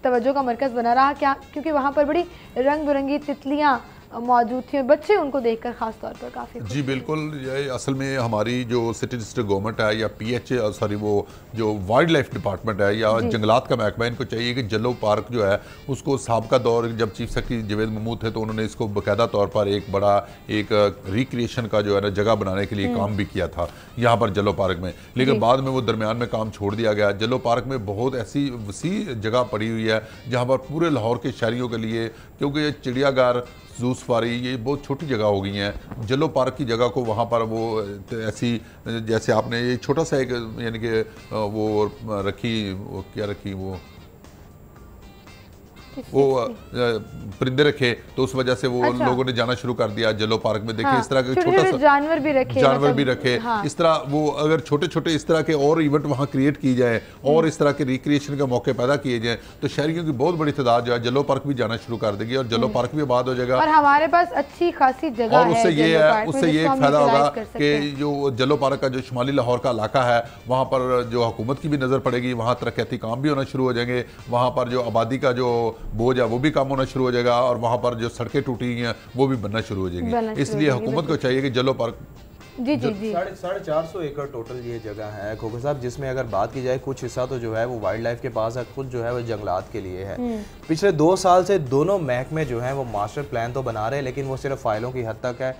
तवज्जो का मरकज़ बना रहा, क्या क्योंकि वहाँ पर बड़ी रंग बिरंगी तितलियाँ मौजूद थी और बच्चे उनको देखकर ख़ास तौर पर काफ़ी। जी बिल्कुल, ये असल में हमारी जो सिटी डिस्ट्रिक्ट गवर्नमेंट है या PH वो जो वाइल्ड लाइफ डिपार्टमेंट है या जंगलात का महकमा, इनको चाहिए कि जलो पार्क जो है उसको साबका दौर जब चीफ सेक्रेटरी जवेद महमूद थे तो उन्होंने इसको बाकायदा तौर पर एक बड़ा एक रिक्रिएशन का जो है ना जगह बनाने के लिए काम भी किया था यहाँ पर जलो पार्क में। लेकिन बाद में वो दरमियान में काम छोड़ दिया गया। जलो पार्क में बहुत ऐसी वसी जगह पड़ी हुई है जहाँ पर पूरे लाहौर के शहरियों के लिए, क्योंकि ये चिड़ियाघर, ज़ू सफारी ये बहुत छोटी जगह हो गई हैं। जलो पार्क की जगह को वहाँ पर वो ऐसी जैसे आपने ये छोटा सा एक यानी कि वो रखी, वो क्या रखी, वो परिंदे रखे तो उस वजह से वो लोगों ने जाना शुरू कर दिया जलो पार्क में। देखिए इस तरह के छोटा सा जानवर भी रखे इस तरह वो अगर छोटे छोटे इस तरह के और इवेंट वहाँ क्रिएट की जाए और इस तरह के रिक्रिएशन के मौके पैदा किए जाए तो शहरियों की बहुत बड़ी तादाद जो है जलो पार्क भी जाना शुरू कर देगी और जलो पार्क भी आबाद हो जाएगा। और हमारे पास अच्छी खासी जगह और उससे ये एक फायदा होगा कि जो जलो पार्क का जो शुमाली लाहौर का इलाका है वहाँ पर जो हुकूमत की भी नज़र पड़ेगी, वहाँ तरक्याती काम भी होना शुरू हो जाएंगे, वहाँ पर जो आबादी का जो बोझ है वो भी कम होना शुरू हो जाएगा और वहाँ पर जो सड़कें टूटी हैं वो भी बनना शुरू हो जाएंगी। इसलिए हुकूमत को चाहिए कि जलो पार्क जी 450 एकड़ टोटल ये जगह है खोखर साहब, जिसमें अगर बात की जाए कुछ हिस्सा तो जो है वो वाइल्ड लाइफ के पास है, कुछ जो है वो जंगलात के लिए है। पिछले 2 साल से दोनों महकमे जो हैं वो मास्टर प्लान तो बना रहे हैं लेकिन वो सिर्फ फाइलों की हद तक है।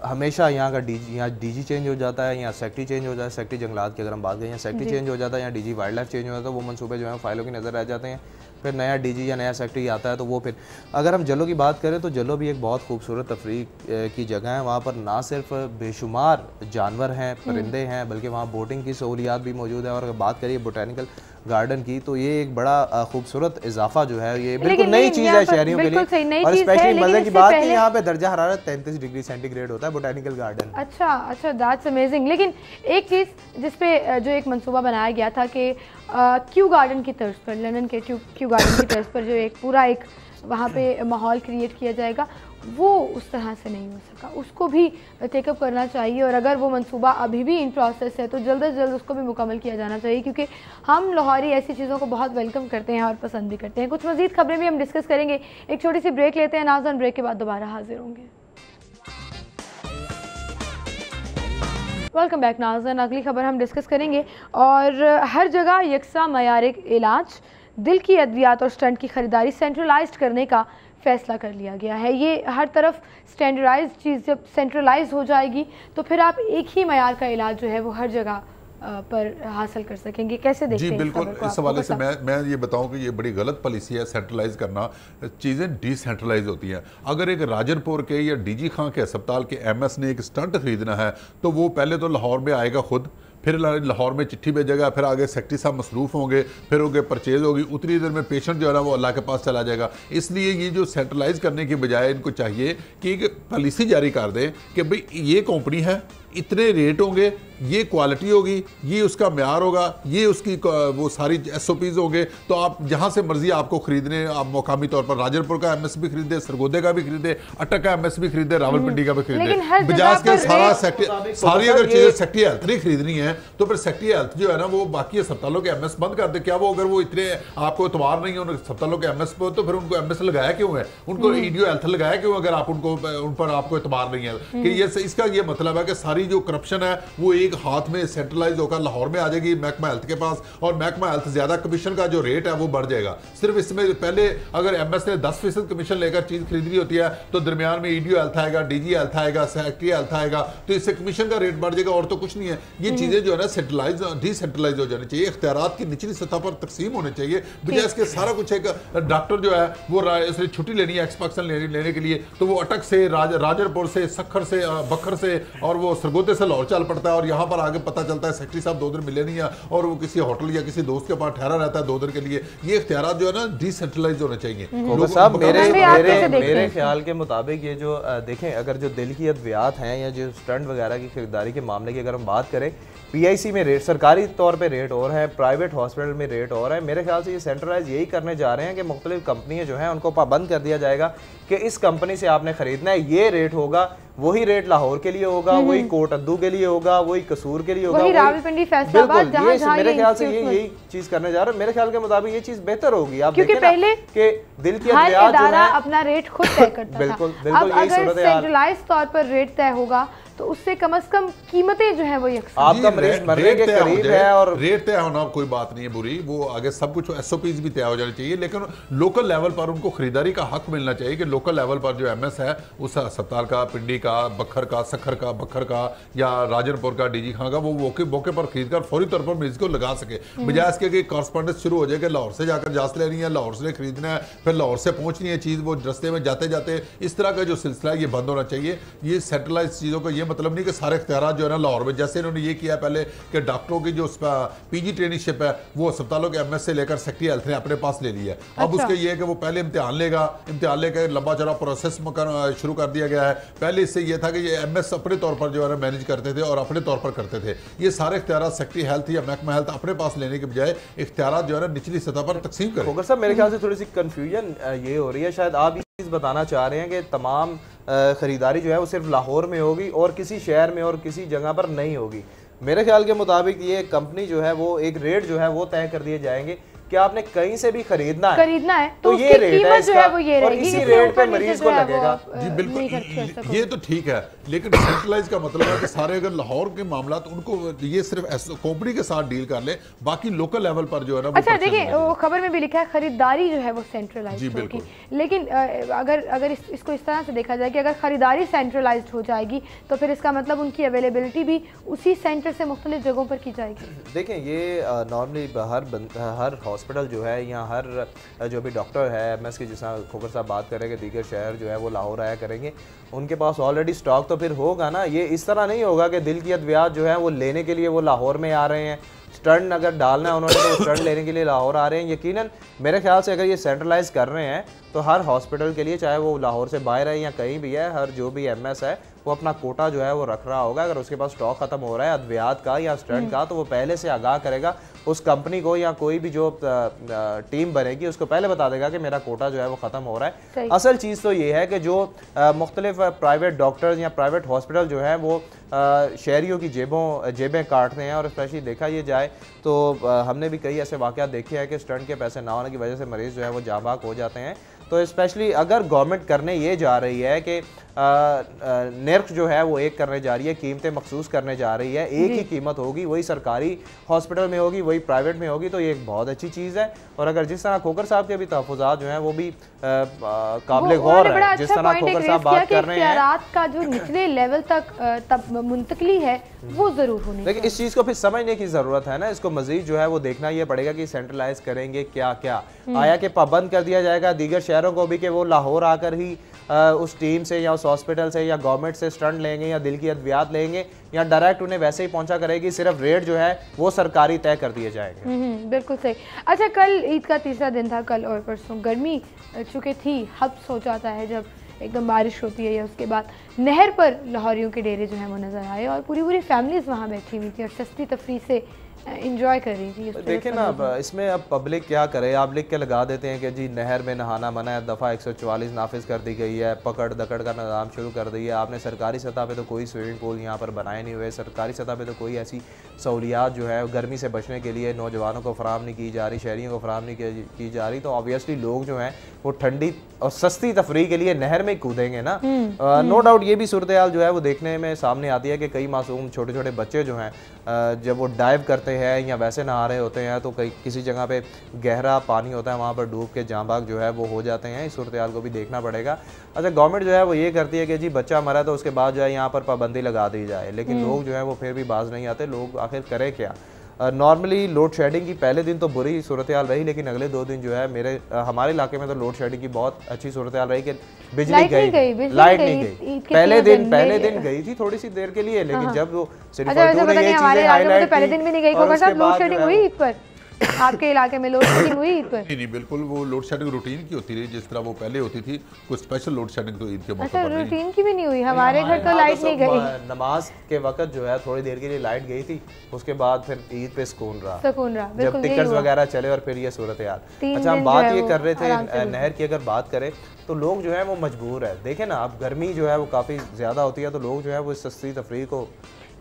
हमेशा यहाँ का डीजी चेंज हो जाता है या सेक्रेटरी चेंज हो जाता है। सेक्रेटरी जंगलात की अगर हम बात करें, या सेक्रेटरी चेंज हो जाता है या डीजी वाइल्ड लाइफ चेंज हो जाता है, वो मनसूबे जो है फाइलों की नज़र रह जाते हैं। फिर नया डीजी या नया सेक्रेटरी आता है तो वो फिर अगर हम जलो की बात करें तो जलो भी एक बहुत खूबसूरत तफरीह की जगह है। वहाँ पर ना सिर्फ बेशुमार जानवर हैं, परिंदे हैं, बल्कि वहाँ बोटिंग की सहूलियात भी मौजूद है। और अगर बात करिए बोटेनिकल गार्डन की, तो ये एक बड़ा खूबसूरत इजाफा जो है, ये बिल्कुल नई चीज़ है शहरियों के लिए। और स्पेशली मजे की बात है यहाँ पे दर्जा हरारत 33 डिग्री सेंटीग्रेड होता है बोटेनिकल गार्डन। अच्छा, दैट्स अमेजिंग। लेकिन एक चीज़ जिस पे जो एक मंसूबा बनाया गया था कि क्यू गार्डन की तर्ज पर, लंदन के क्यू गार्डन की तर्ज पर जो एक पूरा एक वहाँ पे माहौल क्रिएट किया जाएगा, वो उस तरह से नहीं हो सका, उसको भी टेकअप करना चाहिए। और अगर वो मंसूबा अभी भी इन प्रोसेस है तो जल्द से जल्द उसको भी मुकम्मल किया जाना चाहिए, क्योंकि हम लाहौरी ऐसी चीज़ों को बहुत वेलकम करते हैं और पसंद भी करते हैं। कुछ मज़ीद खबरें भी हम डिस्कस करेंगे, एक छोटी सी ब्रेक लेते हैं नाज़रीन, ब्रेक के बाद दोबारा हाजिर होंगे। वेलकम बैक नाज़रीन, अगली खबर हम डिस्कस करेंगे। और हर जगह यकसा मयारिक इलाज, दिल की अद्वियात और स्टंट की ख़रीदारी सेंट्रलाइज्ड करने का फ़ैसला कर लिया गया है। ये हर तरफ स्टैंडर्डाइज चीज़ जब सेंट्रलाइज हो जाएगी तो फिर आप एक ही मयार का इलाज जो है वो हर जगह पर हासिल कर सकेंगे। कैसे देखते हैं? जी बिल्कुल, इस हवाले से मैं ये बताऊं कि ये बड़ी गलत पॉलिसी है सेंट्रलाइज करना, चीज़ें डिसेंट्रलाइज होती हैं। अगर एक राजनपुर के या डीजी खां के अस्पताल के एमएस ने एक स्टंट खरीदना है तो वो पहले तो लाहौर में आएगा खुद, फिर लाहौर में चिट्ठी भेजेगा, फिर आगे सेक्रेटरी साहब मसरूफ़ होंगे, फिर उनके परचेज होगी, उतनी देर में पेशेंट जो है ना वो अल्लाह के पास चला जाएगा। इसलिए ये जो सेंट्रलाइज करने की बजाय इनको चाहिए कि एक पॉलिसी जारी कर दें कि भाई ये कंपनी है, इतने रेट होंगे, ये क्वालिटी होगी, ये उसका म्यार होगा, ये उसकी वो सारी SOPs होंगे, तो आप जहाँ से मर्जी आपको खरीदने, आप मौकामी तौर पर राजनपुर का MS भी खरीदे, सरगोदे का भी खरीदे, अटक का MS भी खरीदे, रावलपिंडी का भी खरीदे, बजाज के सारी अगर चीज़ें सेक्रेटरी हेल्थ नहीं खरीदनी है तो फिर सेक्रेटरी हेल्थ जो है ना वो बाकी अस्पतालों के MS बंद कर दे। क्या वो अगर वो इतने आपको एतबार नहीं है उन अस्पतालों के MS पर, तो फिर उनको MS लगाया क्यों है, उनको EDO हेल्थ लगाया क्यों अगर आप उन पर आपको एतबार नहीं है? कि ये इसका ये मतलब है कि सारी जो करप्शन है वो एक हाथ में सेंट्रलाइज होकर लाहौर में आ जाएगी महकमा हेल्थ के पास, और महकमा हेल्थ ज्यादा कमीशन का जो रेट है वो बढ़ जाएगा। सिर्फ इसमें पहले अगर MS ने 10% कमीशन लेकर चीज खरीदनी होती है तो दरमियान में EDO हेल्थ आएगा, DG हेल्थ आएगा, सेक्रेटरी हेल्थ आएगा, तो इससे कमीशन का रेट बढ़ जाएगा और तो कुछ नहीं है। ये चीजें जो है ना सेंट्रलाइज डिसेंट्रलाइज हो जानी चाहिए, इख्तियारात की निचली सतह पर तकसीम होने चाहिए, बजाय इसके सारा कुछ एक डॉक्टर जो है वो इसलिए छुट्टी लेनी है एक्सपेक्शन लेने के लिए तो वो अटक से, राजरपुर से, सखर से, बखर से और वो सरगोदे से लाहौर चल पड़ता है, और यहाँ पर आगे पता चलता है सेक्रेटरी साहब 2 दिन मिले नहीं है और वो किसी होटल या किसी दोस्त के पास ठहरा रहता है 2 दिन के लिए। ये इख्तियारात जो है ना डिसेंट्रलाइज होने चाहिए। साहब मेरे ख्याल के मुताबिक ये जो देखें, अगर जो दिल की अद्वियात हैं या जो स्टंट वगैरह की खरीदारी के मामले की अगर हम बात करें, PIC में रेट सरकारी तौर पे रेट और है, प्राइवेट हॉस्पिटल में रेट और है। मेरे ख्याल से ये सेंट्रलाइज यही करने जा रहे हैं कि मुख्तलिफ कंपनियां जो हैं उनको पाबंद कर दिया जाएगा कि इस कंपनी से आपने खरीदना है, ये रेट होगा, वही रेट लाहौर के लिए होगा, वही कोट अद्दू के लिए होगा, वही कसूर के लिए होगा, वही रावलपिंडी फैसलाबाद, जहां मेरे ख्याल से यही चीज करने जा रहे हैं। मेरे ख्याल के मुताबिक ये चीज बेहतर होगी। आप क्योंकि पहले कि दिल की अद्वियात जो है अपना रेट खुद तय करता बिल्कुल था। बिल्कुल अब अगर सेंट्रलाइज तौर पर रेट तय होगा तो उससे कम से कम कीमतें जो है वो आपका मरीज मरने के करीब है, और रेट तय होना कोई बात नहीं है बुरी, वो आगे सब कुछ SOPs भी तय हो जानी चाहिए, लेकिन लोकल लेवल पर उनको खरीदारी का हक मिलना चाहिए कि लोकल लेवल पर जो MS है उस अस्पताल का, पिंडी का, बखर का, सखर का, बखर का या राजनपुर का, DG खां का, वो मौके पर खरीद कर फौरी तौर पर मरीज को लगा सके, बजाय इसके कि कॉरस्पॉन्डेंस शुरू हो जाए कि लाहौर से जाकर जांच लेनी है, लाहौर से खरीदना है, फिर लाहौर से पहुंचनी है चीज़, वो रस्ते में जाते जाते इस तरह का जो सिलसिला है ये बंद होना चाहिए। ये सेंट्रलाइज चीज़ों का ये मतलब नहीं कि सारे इख्तियारात जो है ना लाहौर में, जैसे इन्होंने ये किया पहले कि डॉक्टरों की जो PG ट्रेनिंगशिप है वो अस्पतालों के MS से लेकर सेक्रेटरी हेल्थ ने अपने पास ले लिया है। अब उसके ये है कि वो पहले इम्तिहान लेगा, इम्तिहान लेकर लंबा चौड़ा प्रोसेस शुरू कर दिया गया है। पहले इससे ये था कि ये MS अपने तौर पर जो है ना मैनेज करते थे और अपने तौर पर करते थे। ये सारे इख्तियारात सेक्रेटरी हेल्थ या महकमा हेल्थ अपने पास लेने के बजाय इख्तियारात जो है ना निचली सतह पर तकसीम करें। होगा सर, मेरे ख्याल से थोड़ी सी कंफ्यूजन ये हो रही है, शायद आप ये चीज़ बताना चाह रहे हैं कि तमाम ख़रीदारी जो है वो सिर्फ लाहौर में होगी और किसी शहर में और किसी जगह पर नहीं होगी। मेरे ख्याल के मुताबिक ये कंपनी जो है वो एक रेट जो है वो तय कर दिए जाएंगे कि आपने कहीं से भी खरीदना है तो ये रेट है इसका, और इसी रेट पे मरीज को लगेगा। जी बिल्कुल, ये तो ठीक है, लेकिन सेंट्रलाइज का मतलब है कि सारे अगर लाहौर के मामला तो उनको ये सिर्फ कंपनी के साथ डील कर ले, बाकी लोकल लेवल पर जो है ना। अच्छा देखिए, खबर में भी लिखा है खरीदारी जो है वो सेंट्रलाइज होगी, लेकिन अगर इसको इस तरह से देखा जाए कि अगर खरीदारी सेंट्रलाइज हो जाएगी तो फिर इसका मतलब उनकी अवेलेबिलिटी भी उसी सेंटर से मुख्तलिफ जगहों पर की जाएगी। देखें, ये नॉर्मली हर हॉस्पिटल जो है या हर जो भी डॉक्टर है MS की, जिस खोकर साहब बात करेंगे, दीगर शहर जो है वो लाहौर आया करेंगे, उनके पास ऑलरेडी स्टॉक तो फिर होगा ना। ये इस तरह नहीं होगा कि दिल की अद्वियात जो है वो लेने के लिए वो लाहौर में आ रहे हैं, स्टंट अगर डालना है उन्होंने तो स्टंट लेने के लिए लाहौर आ रहे हैं। यकीनन मेरे ख्याल से अगर ये सेंट्रलाइज कर रहे हैं तो हर हॉस्पिटल के लिए, चाहे वो लाहौर से बाहर है या कहीं भी है, हर जो भी MS है वो अपना कोटा जो है वो रख रहा होगा। अगर उसके पास स्टॉक खत्म हो रहा है अद्वियात का या स्टंट का, तो वो पहले से आगाह करेगा उस कंपनी को, या कोई भी जो टीम बनेगी उसको पहले बता देगा कि मेरा कोटा जो है वो ख़त्म हो रहा है। असल चीज़ तो ये है कि जो मुख्तलिफ प्राइवेट डॉक्टर्स या प्राइवेट हॉस्पिटल जो है वो शहरियों की जेबें काटते हैं। और स्पेशली देखा ये जाए तो हमने भी कई ऐसे वाक़यात देखे हैं कि स्टंट के पैसे ना होने की वजह से मरीज़ जो है वो जाँ बाक हो जाते हैं। तो स्पेशली अगर गवर्नमेंट करने ये जा रही है कि नर्ख जो है वो एक करने जा रही है, कीमतें मखसूस करने जा रही है, एक ही कीमत होगी, वही सरकारी हॉस्पिटल में होगी, वही प्राइवेट में होगी, तो ये एक बहुत अच्छी चीज़ है। और अगर जिस तरह खोकर साहब के भी तहफ़्फ़ुज़ात जो हैं वो भी काबिल गौर है, जिस तरह खोकर साहब बात कर रहे हैं का जो निचले लेवल तक मुंतकली है वो ज़रूर होनी, लेकिन इस चीज़ को फिर समझने की ज़रूरत है ना। इसको मज़ीद जो है वो देखना ये पड़ेगा कि सेंट्रलाइज करेंगे क्या क्या, आया कि पाबंद कर दिया जाएगा दीगर शहरों को भी कि वो लाहौर आकर ही उस टीम से या उस हॉस्पिटल से या गवर्नमेंट से स्टंट लेंगे या दिल की अद्वियात लेंगे, या डायरेक्ट उन्हें वैसे ही पहुंचा करेगी, सिर्फ रेट जो है वो सरकारी तय कर दिए जाएंगे। बिल्कुल सही। अच्छा, कल ईद का तीसरा दिन था, कल और परसों गर्मी चुके थी, हब्स हो जाता है जब एकदम बारिश होती है, या उसके बाद नहर पर लाहौरियों के डेरे जो हैं वो नज़र आए और पूरी पूरी फैमिलीज़ वहाँ बैठी हुई थी और सस्ती तफरी से इंजॉय कर रही थी। देखिए ना, अब इसमें अब पब्लिक क्या करे, आप लिख के लगा देते हैं कि जी नहर में नहाना मना है, दफ़ा 144 नाफिज कर दी गई है, पकड़ दकड़ का निज़ाम शुरू कर दिया आपने। सरकारी सतह पे तो कोई स्विमिंग पूल यहाँ पर बनाए नहीं हुए, सरकारी सतह पे तो कोई ऐसी सहूलियात जो है गर्मी से बचने के लिए नौजवानों को फराहम नहीं की जा रही, शहरियों को फराहम नहीं की जा रही। तो ऑब्वियसली लोग जो हैं वो ठंडी और सस्ती तफरी के लिए नहर में कूदेंगे ना। नो डाउट ये भी सूरत हाल जो है वो देखने में सामने आती है कि कई मासूम छोटे छोटे बच्चे जो हैं जब वो डाइव करते हैं या वैसे नहा रहे होते हैं तो कई किसी जगह पे गहरा पानी होता है, वहाँ पर डूब के जाँ बाग जो है वो हो जाते हैं। इस सूरत हाल को भी देखना पड़ेगा। अच्छा, गवर्नमेंट जो है वो ये करती है कि जी बच्चा मरा तो उसके बाद जो है यहाँ पर पाबंदी लगा दी जाए, लेकिन लोग जो है वो फिर भी बाज नहीं आते। लोग आखिर करे क्या। नॉर्मली लोड शेडिंग की पहले दिन तो बुरी सूरत हाल रही, लेकिन अगले 2 दिन जो है हमारे इलाके में तो लोड शेडिंग की बहुत अच्छी सूरत हाल रही कि बिजली गई, लाइट नहीं गई। पहले दिन गई थी थोड़ी सी देर के लिए, लेकिन जब वो पहले दिन भी नहीं गई। लोड शेडिंग हुई ईद पर आपके इलाके में? लोड शेडिंग हुई ईद पर? नहीं, बिल्कुल वो लोड शेडिंग रूटीन की होती रही जिस तरह वो पहले होती थी। कुछ स्पेशल लोड शेडिंग तो ईद के मौके पर नहीं। रूटीन की भी नहीं हुई, हमारे घर तो लाइट नहीं गई। नमाज के वक्त जो है थोड़ी देर के लिए लाइट गई थी, उसके बाद फिर ईद पे सुकून रहा जब टिकट्स वगैरह चले और फिर ये सूरत हाल। अच्छा, हम बात ये कर रहे थे नहर की, अगर बात करें तो लोग जो है वो मजबूर है। देखें ना, अब गर्मी जो है वो काफ़ी ज़्यादा होती है तो लोग जो है वो सस्ती तफरीह को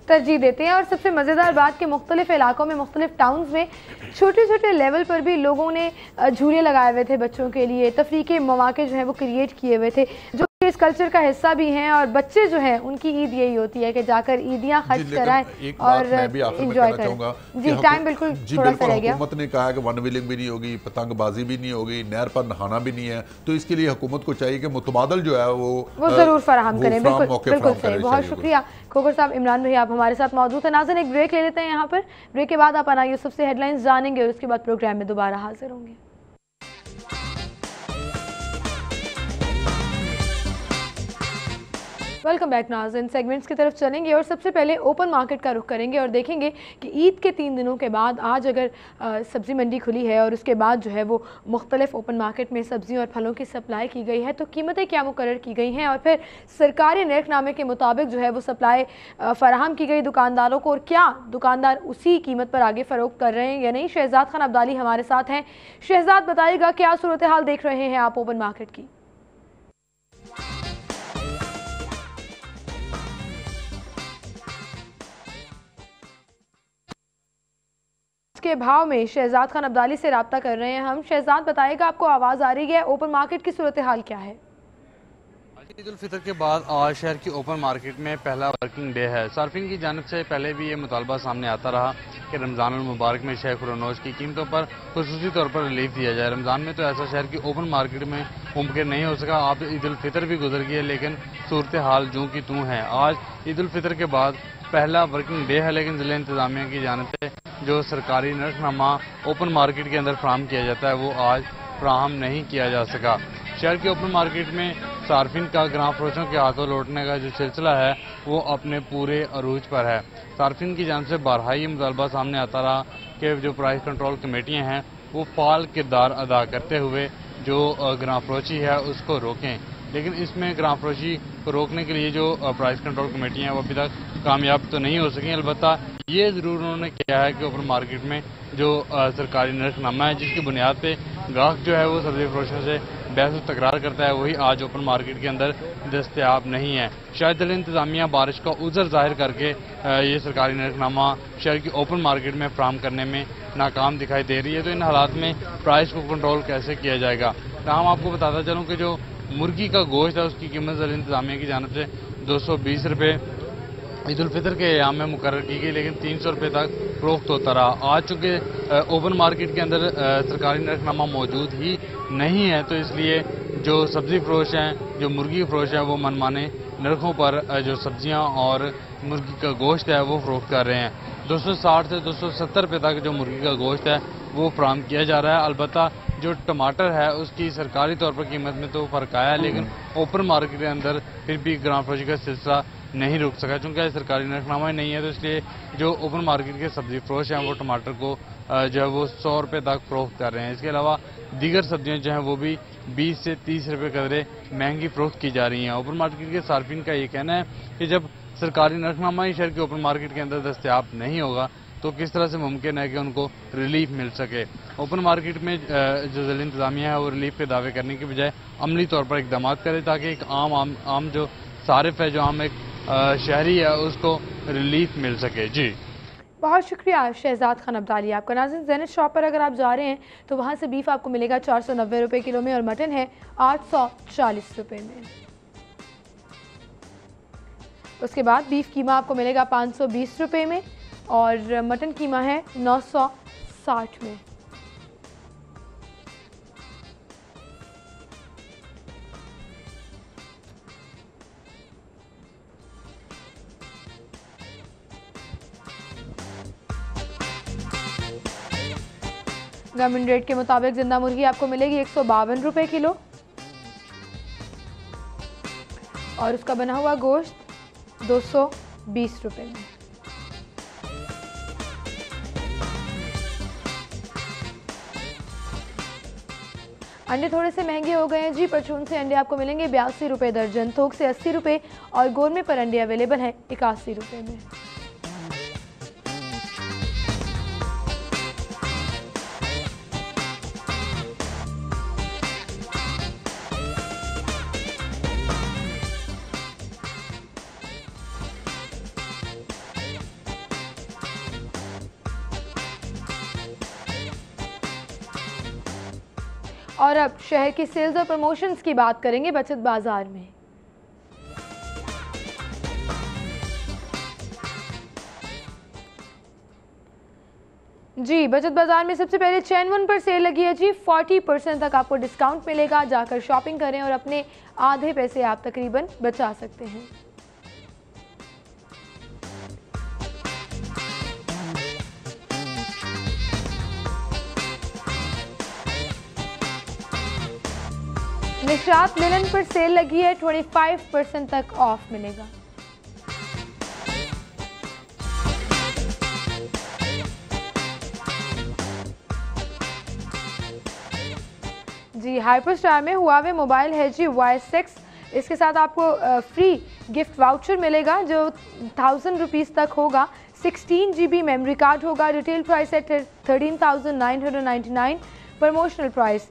तरजीह देते हैं। और सबसे मज़ेदार बात कि मुख्तलिफ इलाकों में, मुख्तलिफ टाउन्स में छोटे छोटे लेवल पर भी लोगों ने झूले लगाए हुए थे बच्चों के लिए, तफरीह के मौके जो है वो क्रिएट किए हुए थे, जो इस कल्चर का हिस्सा भी हैं। और बच्चे जो हैं उनकी ईद यही होती है कि जाकर ईदियाँ खर्च कराएं और एंजॉय करें। जी, टाइम बिल्कुल थोड़ा सा रह गया। हुकूमत ने कहा है कि वन व्हीलिंग भी नहीं होगी, पतंगबाजी भी नहीं होगी, नहर पर नहाना भी नहीं है, तो इसके लिए हुकूमत को चाहिए कि मुतबादल जो है वो जरूर फराहम करें। बिल्कुल सही, बहुत शुक्रिया खोकर साहब। इमरान भाई आप हमारे साथ मौजूद है। नाज़रीन, एक ब्रेक ले लेते हैं यहाँ पर। ब्रेक के बाद आप अना यूसुफ से हेडलाइंस जानेंगे और उसके बाद प्रोग्राम में दोबारा हाजिर होंगे। वेलकम बैक नाज़रीन, सेगमेंट्स की तरफ चलेंगे और सबसे पहले ओपन मार्केट का रुख करेंगे और देखेंगे कि ईद के 3 दिनों के बाद आज अगर सब्ज़ी मंडी खुली है और उसके बाद जो है वो मुख्तलिफ ओपन मार्केट में सब्जियों और फलों की सप्लाई की गई है, तो कीमतें क्या मुकर्रर की गई हैं और फिर सरकारी नरखनामे के मुताबिक जो है वो सप्लाई फ़राहम की गई दुकानदारों को, और क्या दुकानदार उसी कीमत पर आगे फ़रोख्त कर रहे हैं या नहीं। शहजाद खान अब्दाली हमारे साथ हैं। शहजाद, बताइएगा क्या सूरत हाल देख रहे हैं आप ओपन मार्केट की? के भाव में शहजाद खान अब्दाली से राब्ता कर रहे हैं हम। शहजाद, बताइएगा आपको आवाज़ आ रही है, ओपन मार्केट की सूरत हाल क्या है? ईद उल फितर के बाद आज शहर की ओपन मार्केट में पहला वर्किंग डे है। सार्फिन की जानिब से पहले भी ये मुतालबा सामने आता रहा कि रमज़ान अल मुबारक में शह खुरनोश की कीमतों पर खुसूसी तौर पर रिलीफ दिया जाए। रमज़ान में तो ऐसा शहर की ओपन मार्केट में मुमकिन नहीं हो सका। आप ईद उल फितर भी गुजर गई है, लेकिन सूरत हाल जूँ की तूँ है। आज ईद उल फितर के बाद पहला वर्किंग डे है, लेकिन ज़िला इंतज़ामिया की जानिब से जो सरकारी नरखनामा ओपन मार्केट के अंदर फ्राहम किया जाता है वो आज फ्राहम नहीं किया जा सका। शहर के ओपन मार्केट में सार्फिन का ग्रां फरोशों के हाथों लौटने का जो सिलसिला है वो अपने पूरे अरूज पर है। सार्फिन की जानिब से बारहा ये मुतालबा सामने आता रहा कि जो प्राइस कंट्रोल कमेटियाँ हैं वो फाल किरदार अदा करते हुए जो ग्रां फरोशी है उसको रोकें, लेकिन इसमें ग्रां फरोशी को रोकने के लिए जो प्राइस कंट्रोल कमेटियाँ हैं वो अभी तक कामयाब तो नहीं हो सकी। अलबत्ता ये ज़रूर उन्होंने किया है कि ओपन मार्केट में जो सरकारी नरखनामा है जिसकी बुनियाद पे गाहक जो है वो सब्जी फरोशों से बहस तकरार करता है वही आज ओपन मार्केट के अंदर दस्तयाब नहीं है। शायद इंतजामिया बारिश का उज़र जाहिर करके ये सरकारी नरखनामा शहर की ओपन मार्केट में फ्राहम करने में नाकाम दिखाई दे रही है। तो इन हालात में प्राइस को कंट्रोल कैसे किया जाएगा। हम आपको बताता चलूँ कि जो मुर्गी का गोश्त है उसकी कीमत इंतजामिया की जानिब से 220 रुपये ईद उल फितर के अयाम में मुकर्रर की गई, लेकिन 300 रुपये तक फरोख्त होता रहा। आज चूँकि ओपन मार्केट के अंदर सरकारी नरखनामा मौजूद ही नहीं है तो इसलिए जो सब्ज़ी फरोश हैं, जो मुर्गी फरोश हैं वो मनमाने नरखों पर जो सब्जियां और मुर्गी का गोश्त है वो फरोख्त कर रहे हैं। 260 से 270 रुपये तक जो मुर्गी का गोश्त है वो फ्राहम किया जा रहा है। अलबत्ता जो टमाटर है उसकी सरकारी तौर पर कीमत में तो फ़र्क आया है, लेकिन ओपन मार्केट के अंदर फिर भी ग्रां फरोशी का सिलसिला नहीं रुक सका। चूँकि सरकारी नरखनामा ही नहीं है तो इसलिए जो ओपन मार्केट के सब्जी फरोश हैं वो टमाटर को जो है वो 100 रुपये तक फरोख्त कर रहे हैं। इसके अलावा दीगर सब्जियां जो हैं वो भी 20 से 30 रुपये कदरे महंगी फरोख्त की जा रही हैं। ओपन मार्केट के सार्फिन का ये कहना है कि जब सरकारी नरखनामा ही शहर के ओपन मार्केट के अंदर दस्तयाब नहीं होगा तो किस तरह से मुमकिन है कि उनको रिलीफ मिल सके। ओपन मार्केट में जो ज़िला इंतजामिया है वो रिलीफ के दावे करने के बजाय अमली तौर पर इकदाम करे ताकि एक आम जो सारिफ है, जो आम एक शहरी है उसको रिलीफ मिल सके। जी बहुत शुक्रिया शहजाद खान अब्दाली आपका। नाज़रीन, ज़ेनिथ शॉप पर अगर आप जा रहे हैं तो वहाँ से बीफ आपको मिलेगा 490 रुपये किलो में और मटन है 840 रुपये में। उसके बाद बीफ कीमा आपको मिलेगा 520 रुपये में और मटन कीमा है 960 में। गवर्नमेंट रेट के मुताबिक जिंदा मुर्गी आपको मिलेगी 152 रुपये किलो और उसका बना हुआ गोश्त 220 रुपये में। अंडे थोड़े से महंगे हो गए हैं जी। परचून से अंडे आपको मिलेंगे 82 रुपये दर्जन, थोक से 80 रुपये और गोरमे पर अंडे अवेलेबल हैं 81 रुपये में। और अब शहर की सेल्स और प्रमोशंस की बात करेंगे बचत बाजार में। जी, बचत बाजार में सबसे पहले चैन 1 पर सेल लगी है जी। 40% तक आपको डिस्काउंट मिलेगा। जाकर शॉपिंग करें और अपने आधे पैसे आप तकरीबन बचा सकते हैं। निशात लिनन पर सेल लगी है। 25% तक ऑफ मिलेगा। जी, हाइपरस्टार में हुआवे मोबाइल है जी Y6। इसके साथ आपको फ्री गिफ्ट वाउचर मिलेगा जो 1000 रुपीज़ तक होगा। 16 GB मेमोरी कार्ड होगा। रिटेल प्राइस है 13,999, प्रमोशनल प्राइस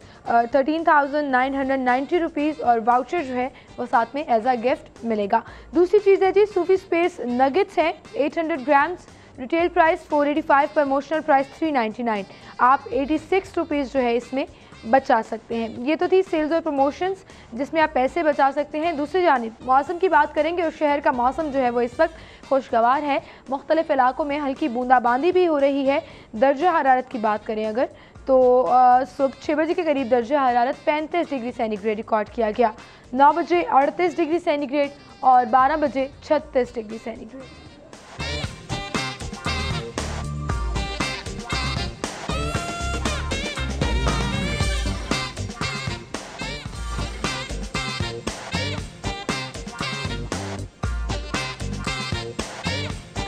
13,990 रुपीज़ और वाउचर जो है वो साथ में एज अ गिफ्ट मिलेगा। दूसरी चीज़ है जी सूफी स्पेस नगेट्स हैं 800 grams, retail price 485, promotional price 399। आप 86 रुपीज़ जो है इसमें बचा सकते हैं। ये तो थी सेल्स और प्रमोशंस जिसमें आप पैसे बचा सकते हैं। दूसरी जानिब मौसम की बात करेंगे और शहर का मौसम जो है वो इस वक्त खुशगवार है। मुख्तलिफ इलाकों में हल्की बूंदाबांदी भी हो रही है। दर्जा हरारत की बात करें अगर तो सुबह 6 बजे के करीब दर्जा हरारत 35 डिग्री सेंटीग्रेड रिकॉर्ड किया गया। 9 बजे 38 डिग्री सेंटीग्रेड और 12 बजे 36 डिग्री सेंटीग्रेड।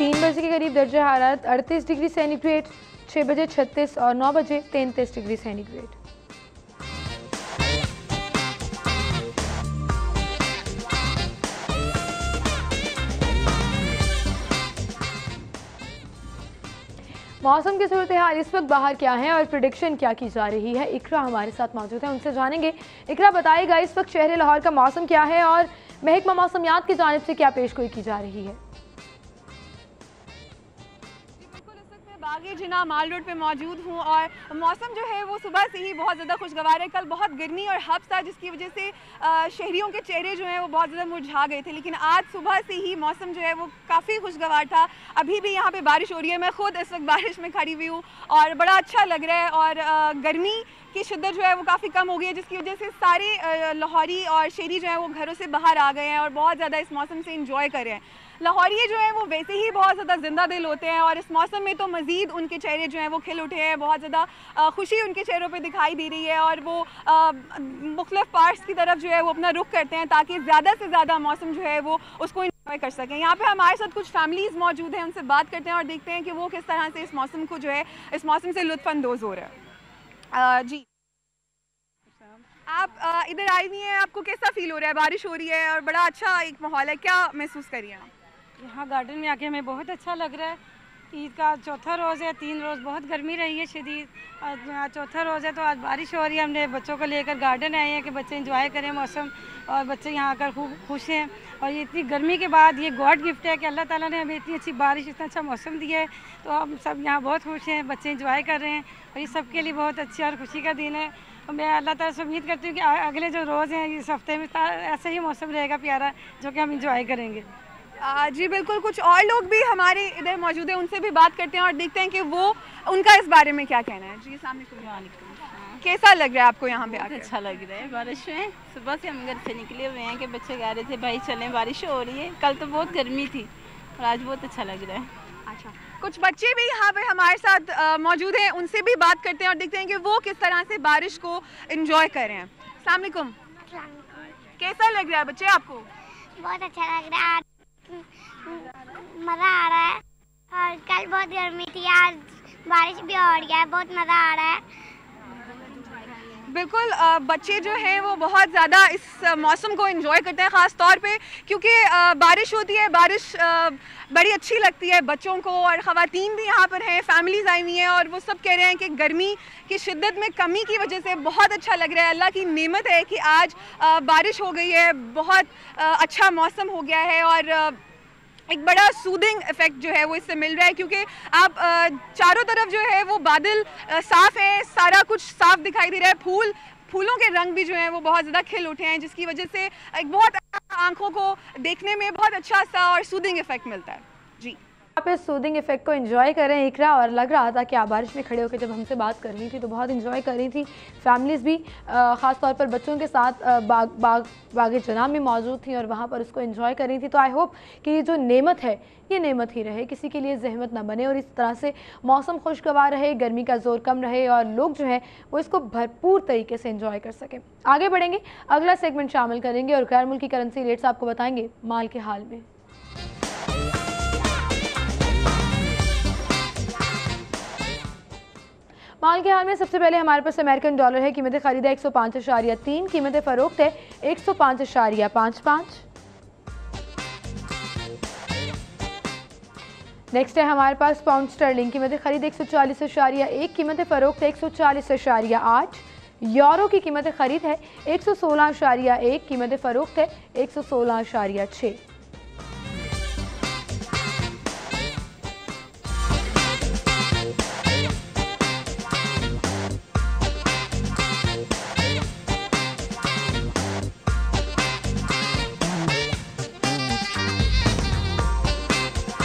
3 बजे के करीब दर्जा हरारत 38 डिग्री सेंटीग्रेड, 6 बजे 36 और 9 बजे 33 डिग्री सेंटीग्रेड। मौसम की सूरत हाल इस वक्त बाहर क्या है और प्रेडिक्शन क्या की जा रही है, इकरा हमारे साथ मौजूद है, उनसे जानेंगे। इकरा बताएगा इस वक्त शहर लाहौर का मौसम क्या है और महकमा मौसमियात की जानिब से क्या पेशगोई की जा रही है। बागी जिना माल रोड पे मौजूद हूँ और मौसम जो है वो सुबह से ही बहुत ज़्यादा खुशगवार है। कल बहुत गर्मी और हब्स था जिसकी वजह से शहरियों के चेहरे जो हैं वो बहुत ज़्यादा मुरझा गए थे, लेकिन आज सुबह से ही मौसम जो है वो काफ़ी खुशगवार था। अभी भी यहाँ पे बारिश हो रही है, मैं खुद इस वक्त बारिश में खड़ी हुई हूँ और बड़ा अच्छा लग रहा है और गर्मी की शिद्दत जो है वो काफ़ी कम हो गई है, जिसकी वजह से सारे लाहौरी और शहरी जो है वो घरों से बाहर आ गए हैं और बहुत ज़्यादा इस मौसम से इंजॉय कर रहे हैं। लाहौरी जो है वो वैसे ही बहुत ज़्यादा ज़िंदा दिल होते हैं और इस मौसम में तो मज़ीद उनके चेहरे जो हैं वो खिल उठे हैं, बहुत ज़्यादा खुशी उनके चेहरों पे दिखाई दे रही है और वो मुख्तलिफ पार्ट्स की तरफ जो है वो अपना रुख करते हैं ताकि ज़्यादा से ज़्यादा मौसम जो है वो उसको इंजॉय कर सकें। यहाँ पे हमारे साथ कुछ फैमिलीज़ मौजूद हैं, उनसे बात करते हैं और देखते हैं कि वो किस तरह से इस मौसम को जो है इस मौसम से लुत्फ़अंदोज़ हो रहा है। जी आप इधर आई हुई हैं, आपको कैसा फील हो रहा है? बारिश हो रही है और बड़ा अच्छा एक माहौल है, क्या महसूस कर रही हैं आप? यहाँ गार्डन में आके हमें बहुत अच्छा लग रहा है। ईद का चौथा रोज़ है, 3 रोज़ बहुत गर्मी रही है शदीद, आज चौथा रोज़ है तो आज बारिश हो रही है। हमने बच्चों को लेकर गार्डन आए हैं कि बच्चे एंजॉय करें मौसम और बच्चे यहाँ आकर खूब खुश हैं। और ये इतनी गर्मी के बाद ये गॉड गिफ्ट है कि अल्लाह ताला ने हमें इतनी अच्छी बारिश, इतना अच्छा मौसम दिया है, तो हम सब यहाँ बहुत खुश हैं, बच्चे एंजॉय कर रहे हैं और ये सब के लिए बहुत अच्छा और खुशी का दिन है। मैं अल्लाह ताला से उम्मीद करती हूँ कि अगले जो रोज़ हैं इस हफ्ते में ऐसा ही मौसम रहेगा प्यारा जो कि हम इंजॉय करेंगे। जी बिल्कुल, कुछ और लोग भी हमारे इधर मौजूद हैं, उनसे भी बात करते हैं और देखते हैं कि वो उनका इस बारे में क्या कहना है। जी सामने कैसा लग रहा है आपको यहाँ पे आकर? अच्छा लग रहा है बारिश में। सुबह से हम घर से निकले हुए हैं कि बच्चे कह रहे थे भाई चलें, बारिश हो रही है। कल तो बहुत गर्मी थी और आज बहुत अच्छा लग रहा है। अच्छा, कुछ बच्चे भी यहाँ पे हमारे साथ मौजूद हैं, उनसे भी बात करते हैं और देखते हैं कि वो किस तरह से बारिश को एंजॉय कर रहे हैं। अस्सलाम वालेकुम, कैसा लग रहा है बच्चे आपको? बहुत अच्छा लग रहा है, मज़ा आ रहा है और कल बहुत गर्मी थी, आज बारिश भी हो रही है, बहुत मज़ा आ रहा है। बिल्कुल, बच्चे जो हैं वो बहुत ज़्यादा इस मौसम को एंजॉय करते हैं, ख़ास तौर पे क्योंकि बारिश होती है, बारिश बड़ी अच्छी लगती है बच्चों को और ख़वातीन भी यहाँ पर हैं, फैमिलीज़ आई हुई हैं और वो सब कह रहे हैं कि गर्मी की शिद्दत में कमी की वजह से बहुत अच्छा लग रहा है। अल्लाह की नेमत है कि आज बारिश हो गई है, बहुत अच्छा मौसम हो गया है और एक बड़ा सूदिंग इफेक्ट जो है वो इससे मिल रहा है क्योंकि आप चारों तरफ जो है वो बादल साफ़ है, सारा कुछ साफ दिखाई दे रहा है, फूलों के रंग भी जो हैं वो बहुत ज़्यादा खिल उठे हैं, जिसकी वजह से एक बहुत आंखों को देखने में बहुत अच्छा सा और सूदिंग इफेक्ट मिलता है। जी आप इस सूदिंग इफेक्ट को एंजॉय करें इकरा, और लग रहा था कि आप बारिश में खड़े होकर जब हमसे बात कर रही थी तो बहुत एंजॉय कर रही थी। फैमिलीज़ भी ख़ास तौर पर बच्चों के साथ बाग जना में मौजूद थी और वहाँ पर उसको एंजॉय कर रही थी। तो आई होप कि ये जो नेमत है ये नेमत ही रहे, किसी के लिए जहमत ना बने और इस तरह से मौसम खुशगवार रहे, गर्मी का ज़ोर कम रहे और लोग जो है वो इसको भरपूर तरीके से एंजॉय कर सकें। आगे बढ़ेंगे, अगला सेगमेंट शामिल करेंगे और गैर मुल्की करेंसी रेट्स आपको बताएंगे माल के हाल में। माल के हाल में सबसे पहले हमारे पास अमेरिकन डॉलर है, कीमत खरीदा 105.3, कीमत फ़रोख्त है 105.55। नेक्स्ट है हमारे पास पाउंड स्टर्लिंग, कीमत खरीद 140.1, कीमत फ़रोख्त है 140.8। यूरो की कीमत खरीद है 116.1, कीमत फ़रोख्त है 116.6।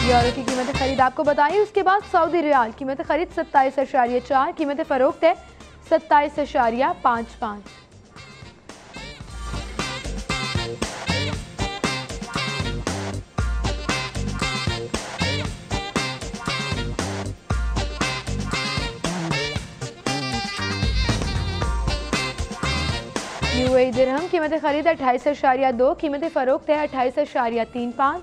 यूरो की कीमत खरीद आपको बताइए। उसके बाद सऊदी रियाल, कीमत खरीद 27.4, कीमत फ़रोख्त है 27.55। यूएई दिरहम, कीमत खरीद 28.2, कीमत फ़रोख्त है 28.35।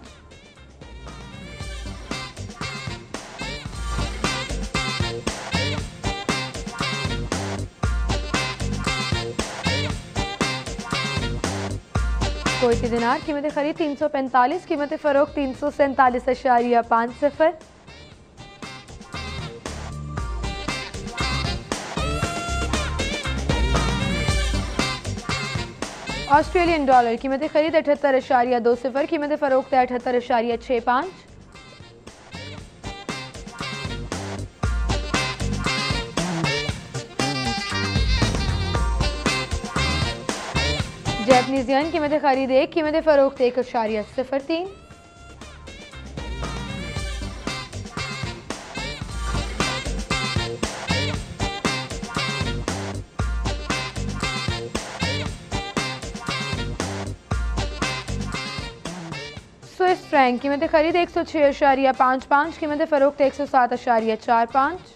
कोयती दिनार कीमत खरीद 345, कीमत फ़रोख्त 347.50। ऑस्ट्रेलियन डॉलर कीमत खरीद 78.20, कीमत फ़रोख्त 78.65। जैपनीज येन कीमत खरीद 1, कीमत फ़रोख्त 1.03। स्विस फ्रैंक कीमत खरीद 106.55, कीमत फ़रोख्त 107.45।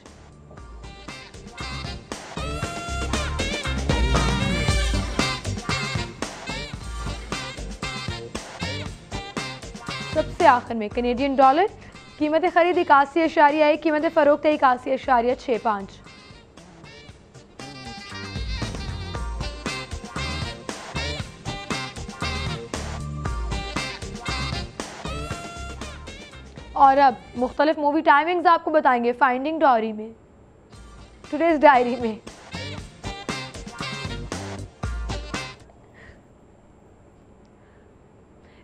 सबसे आखिर में कैनेडियन डॉलर कीमत खरीद 81.1, कीमत फ़रोख्त 81.65। और अब मुख्तलिफ मूवी टाइमिंग्स आपको बताएंगे फाइंडिंग डॉरी में, टुडेज डायरी में।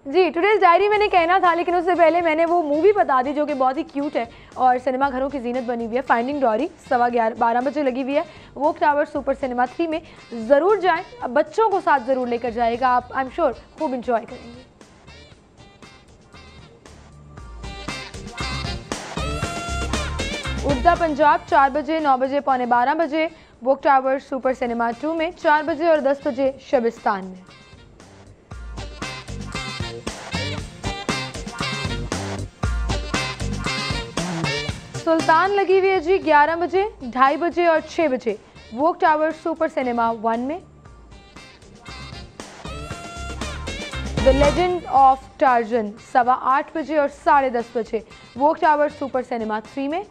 जी टुडेज डायरी मैंने कहना था, लेकिन उससे पहले मैंने वो मूवी बता दी जो कि बहुत ही क्यूट है और सिनेमा घरों की जीनत बनी हुई है। फाइंडिंग डॉरी 12:15 बजे लगी हुई है वोक टावर सुपर सिनेमा 3 में। ज़रूर जाएं, अब बच्चों को साथ ज़रूर लेकर जाएगा, आप आई एम श्योर खूब इंजॉय करेंगे। उड़ता पंजाब 4 बजे, 9 बजे, 11:15 बजे वोक टावर सुपर सिनेमा 2 में, 4 बजे और 10 बजे शबिस्तान में। सुल्तान लगी हुई है जी 11 बजे, 2:30 बजे और 6 बजे वोक टावर सुपर सिनेमा 1 में। द लेजेंड ऑफ टार्जन 8:15 बजे और 10:30 बजे वोक टावर सुपर सिनेमा 3 में।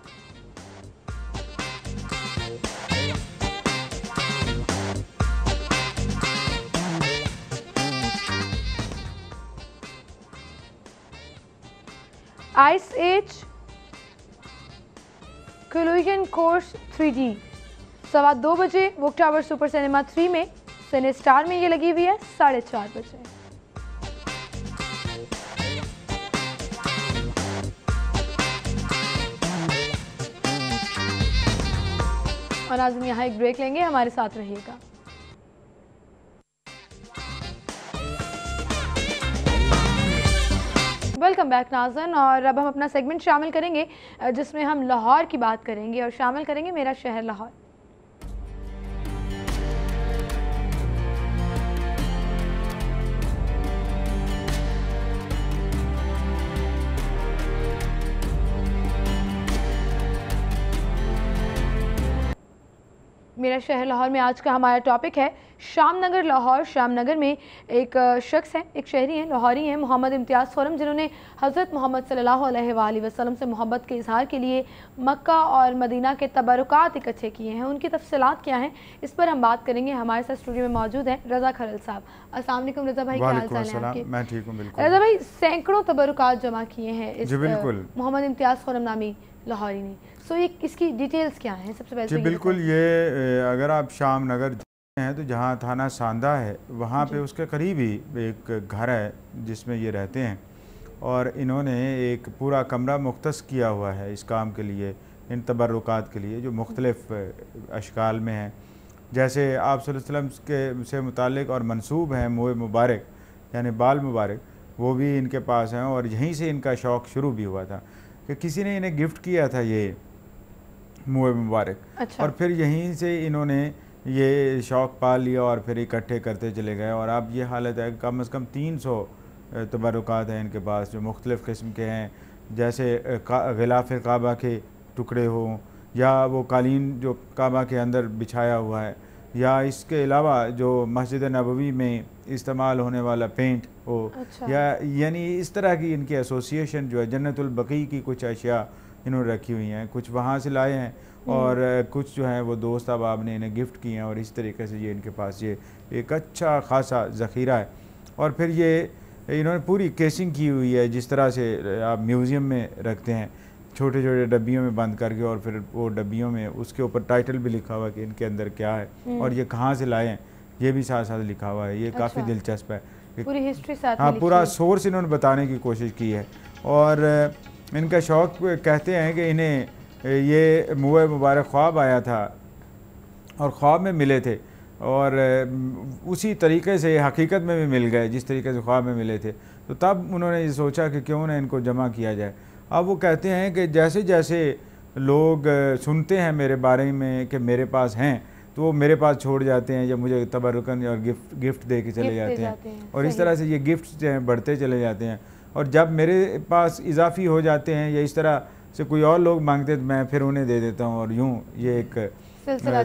Ice as collision course 3D 2:15 बजे वोक टावर सुपर सिनेमा 3 में। सिने स्टार में ये लगी हुई है 4:30 बजे। और आज हम यहाँ एक ब्रेक लेंगे, हमारे साथ रहिएगा। वेलकम बैक नाज़रीन, और अब हम अपना सेगमेंट शामिल करेंगे जिसमें हम लाहौर की बात करेंगे और शामिल करेंगे मेरा शहर लाहौर। मेरा शहर लाहौर में आज का हमारा टॉपिक है शामनगर लाहौर। शामनगर में एक शख्स हैं, एक शहरी हैं, लाहौरी हैं, मोहम्मद इम्तियाज़ खुरम, जिन्होंने हज़रत मोहम्मद सल्लल्लाहु अलैहि वसल्लम से मोहब्बत के इजहार के लिए मक्का और मदीना के तबरुकात इकट्ठे किए हैं। उनकी तफसीलात क्या हैं, इस पर हम बात करेंगे। हमारे साथ स्टूडियो में मौजूद हैं रज़ा खरल साहब। अस्सलाम वालेकुम रज़ा भाई, क्या हाल चाल है आपके? मैं ठीक हूँ, बिल्कुल। रज़ा भाई, सैकड़ों तबरुकात जमा किए हैं इस मोहम्मद इम्तियाज़ खुरम नामी लाहौरी ने। सो ये इसकी डिटेल्स क्या हैं? सबसे पहले जी बिल्कुल, ये अगर आप शाम नगर हैं तो जहाँ थाना सांदा है वहाँ पे उसके करीब ही एक घर है जिसमें ये रहते हैं, और इन्होंने एक पूरा कमरा मुख्तस किया हुआ है इस काम के लिए, इन तबरुकात के लिए, जो मुख्तलिफ़ अशकाल में हैं। जैसे आप सल्लल्लाहु अलैहि वसल्लम के से मुतालिक और मंसूब हैं मोए मुबारक, यानी बाल मुबारक, वो भी इनके पास हैं, और यहीं से इनका शौक़ शुरू भी हुआ था कि किसी ने इन्हें गिफ्ट किया था ये मोए मुबारक। अच्छा। और फिर यहीं से इन्होंने ये शौक़ पाल लिया और फिर इकट्ठे करते चले गए, और अब ये हालत है कम से कम 300 तबरुकात हैं इनके पास जो मुख्तलिफ़ किस्म के हैं, जैसे ग़िलाफ़ काबा के टुकड़े हों, या वो कालीन जो काबा के अंदर बिछाया हुआ है, या इसके अलावा जो मस्जिद नबवी में इस्तेमाल होने वाला पेंट हो। अच्छा। या यानी इस तरह की इनकी एसोसिएशन जो है, जन्नतुल बकी की कुछ अशिया इन्होंने रखी हुई हैं, कुछ वहाँ से लाए हैं और कुछ जो है वो दोस्त अहबाब ने इन्हें गिफ्ट किए हैं, और इस तरीके से ये इनके पास ये एक अच्छा खासा ज़ख़ीरा है। और फिर ये इन्होंने पूरी केसिंग की हुई है, जिस तरह से आप म्यूज़ियम में रखते हैं छोटे छोटे डब्बियों में बंद करके, और फिर वो डब्बियों में उसके ऊपर टाइटल भी लिखा हुआ है कि इनके अंदर क्या है और ये कहाँ से लाए हैं, ये भी साथ साथ लिखा हुआ है। ये काफ़ी दिलचस्प है, पूरी हिस्ट्री साथ हाँ, पूरा सोर्स इन्होंने बताने की कोशिश की है। और इनका शौक़, कहते हैं कि इन्हें ये मुए मुबारक ख्वाब आया था और ख्वाब में मिले थे, और उसी तरीके से हकीकत में भी मिल गए जिस तरीके से ख्वाब में मिले थे। तो तब उन्होंने ये सोचा कि क्यों ना इनको जमा किया जाए। अब वो कहते हैं कि जैसे जैसे लोग सुनते हैं मेरे बारे में कि मेरे पास हैं, तो वो मेरे पास छोड़ जाते हैं या मुझे तबरुकन और गिफ्ट दे के चले जाते हैं, और इस तरह से ये गिफ्ट जो हैं बढ़ते चले जाते हैं। और जब मेरे पास इजाफी हो जाते हैं या इस तरह से कोई और लोग मांगते हैं तो मैं फिर उन्हें दे देता हूँ, और यूँ ये एक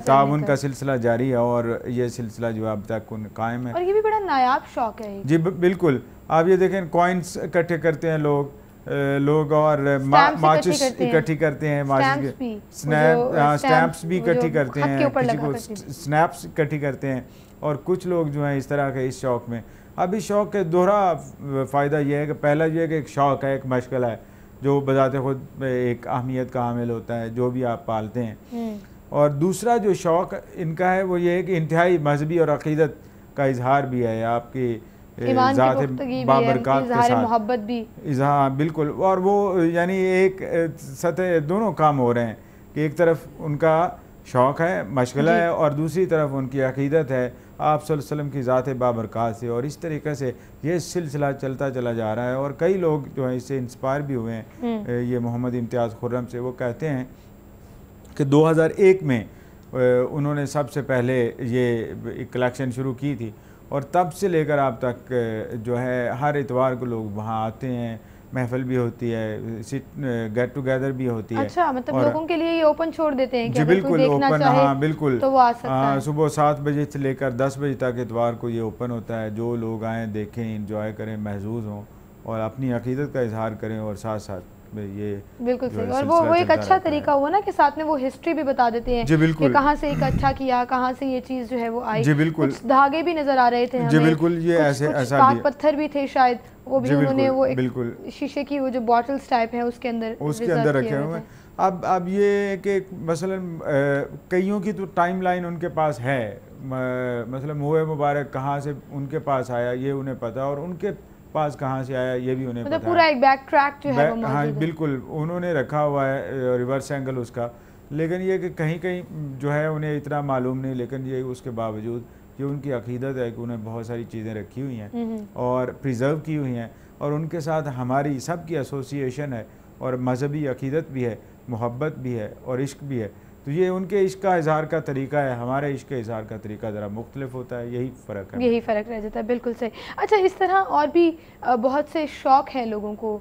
ताउन का सिलसिला जारी है, और ये सिलसिला जो अब तक कायम है। और ये भी बड़ा नायाब शौक है जी बिल्कुल। आप ये देखें, कॉइन्स इकट्ठे करते हैं लोग और माचिस इकट्ठी करते हैं, स्टैम्प्स भी इकट्ठी करते हैं, किसी को स्नैप्स इकट्ठी करते हैं, और कुछ लोग जो हैं इस तरह के इस शौक़ में। अब इस शौक़ के दोहरा फ़ायदा ये है कि पहला ये है कि एक शौक़ है, एक मशगला है जो बजाते खुद एक अहमियत का हामिल होता है जो भी आप पालते हैं। और दूसरा जो शौक़ इनका है वो ये है कि इंतहाई मजहबी और अक़ीदत का इजहार भी है, आपकी ज़ात बाबरकत के साथ मोहब्बत भी, हाँ बिल्कुल। और वो यानी एक सतह दोनों काम हो रहे हैं कि एक तरफ उनका शौक़ है, मशगला है, और दूसरी तरफ उनकी अक़ीदत है आप सल्लल्लाहु अलैहि वसल्लम की ज़ात बाबरकत से। और इस तरीके से ये सिलसिला चलता चला जा रहा है, और कई लोग जो हैं इससे इंस्पायर भी हुए हैं। ये मोहम्मद इम्तियाज़ खुर्रम से, वो कहते हैं कि 2001 में उन्होंने सबसे पहले ये एक कलेक्शन शुरू की थी, और तब से लेकर अब तक जो है हर इतवार को लोग वहाँ आते हैं, महफिल भी होती है, गेट टुगेदर भी होती है। अच्छा, मतलब लोगों के लिए ये ओपन छोड़ देते हैं जी बिल्कुल ओपन, हाँ बिल्कुल, तो वो आ सकता है। सुबह 7 बजे से लेकर 10 बजे तक इतवार को ये ओपन होता है। जो लोग आएँ, देखें, इंजॉय करें, महजूज हों और अपनी अकीदत का इजहार करें, और साथ साथ ये बिल्कुल सही। और वो एक अच्छा तरीका हुआ ना कि साथ में वो हिस्ट्री भी बता देते हैं कि कहाँ से इकट्ठा किया, कहाँ से ये चीज़ जो है वो आई। जी बिल्कुल। कुछ धागे भी नजर आ रहे थे हमें, जी बिल्कुल, ये ऐसा पत्थर भी थे शायद, वो भी उन्होंने वो बिल्कुल शीशे की वो जो बॉटल्स टाइप है उसके अंदर रखे हुए हैं। अब ये कि मसलन कईयों की तो टाइमलाइन उनके पास है, मसलन मुए मुबारक कहाँ से उनके पास आया ये उन्हें पता, और उनके पास कहाँ से आया ये भी उन्हें पता, पूरा एक बैक ट्रैक जो है वो हाँ बिल्कुल उन्होंने रखा हुआ है, रिवर्स एंगल उसका। लेकिन ये कि कहीं कहीं जो है उन्हें इतना मालूम नहीं, लेकिन ये उसके बावजूद ये उनकी अकीदत है कि उन्हें बहुत सारी चीज़ें रखी हुई हैं और प्रिजर्व की हुई हैं, और उनके साथ हमारी सबकी एसोसिएशन है, और मजहबी अकीदत भी है, मोहब्बत भी है, और इश्क भी है। तो ये उनके इश्क का इजहार का तरीका है, हमारे इश्क के इजहार का तरीका ज़रा मुख्तलिफ होता है, यही फ़र्क है, यही फ़र्क रह जाता है। बिल्कुल सही। अच्छा, इस तरह और भी बहुत से शौक़ हैं लोगों को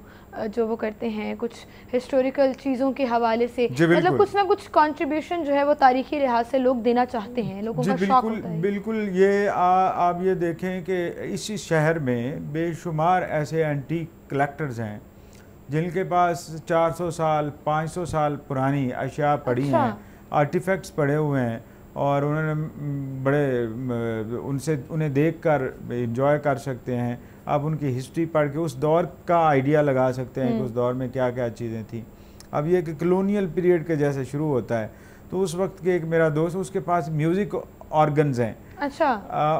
जो वो करते हैं कुछ हिस्टोरिकल चीज़ों के हवाले से, मतलब कुछ ना कुछ कंट्रीब्यूशन जो है वो तारीखी लिहाज से लोग देना चाहते हैं, लोगों का शौक़ होता है। बिल्कुल। ये आप ये देखें कि इसी शहर में बेशुमार ऐसे एंटीक कलेक्टर्स हैं जिनके पास 400 साल 500 साल पुरानी अशिया पड़ी हैं, आर्टिफैक्ट्स पड़े हुए हैं, और उन्होंने बड़े उन्हें देखकर एंजॉय कर सकते हैं। आप उनकी हिस्ट्री पढ़ के उस दौर का आइडिया लगा सकते हैं कि उस दौर में क्या क्या चीज़ें थी। अब ये कि कलोनियल पीरियड के जैसे शुरू होता है, तो उस वक्त के एक मेरा दोस्त, उसके पास म्यूज़िक ऑर्गन्स हैं। अच्छा।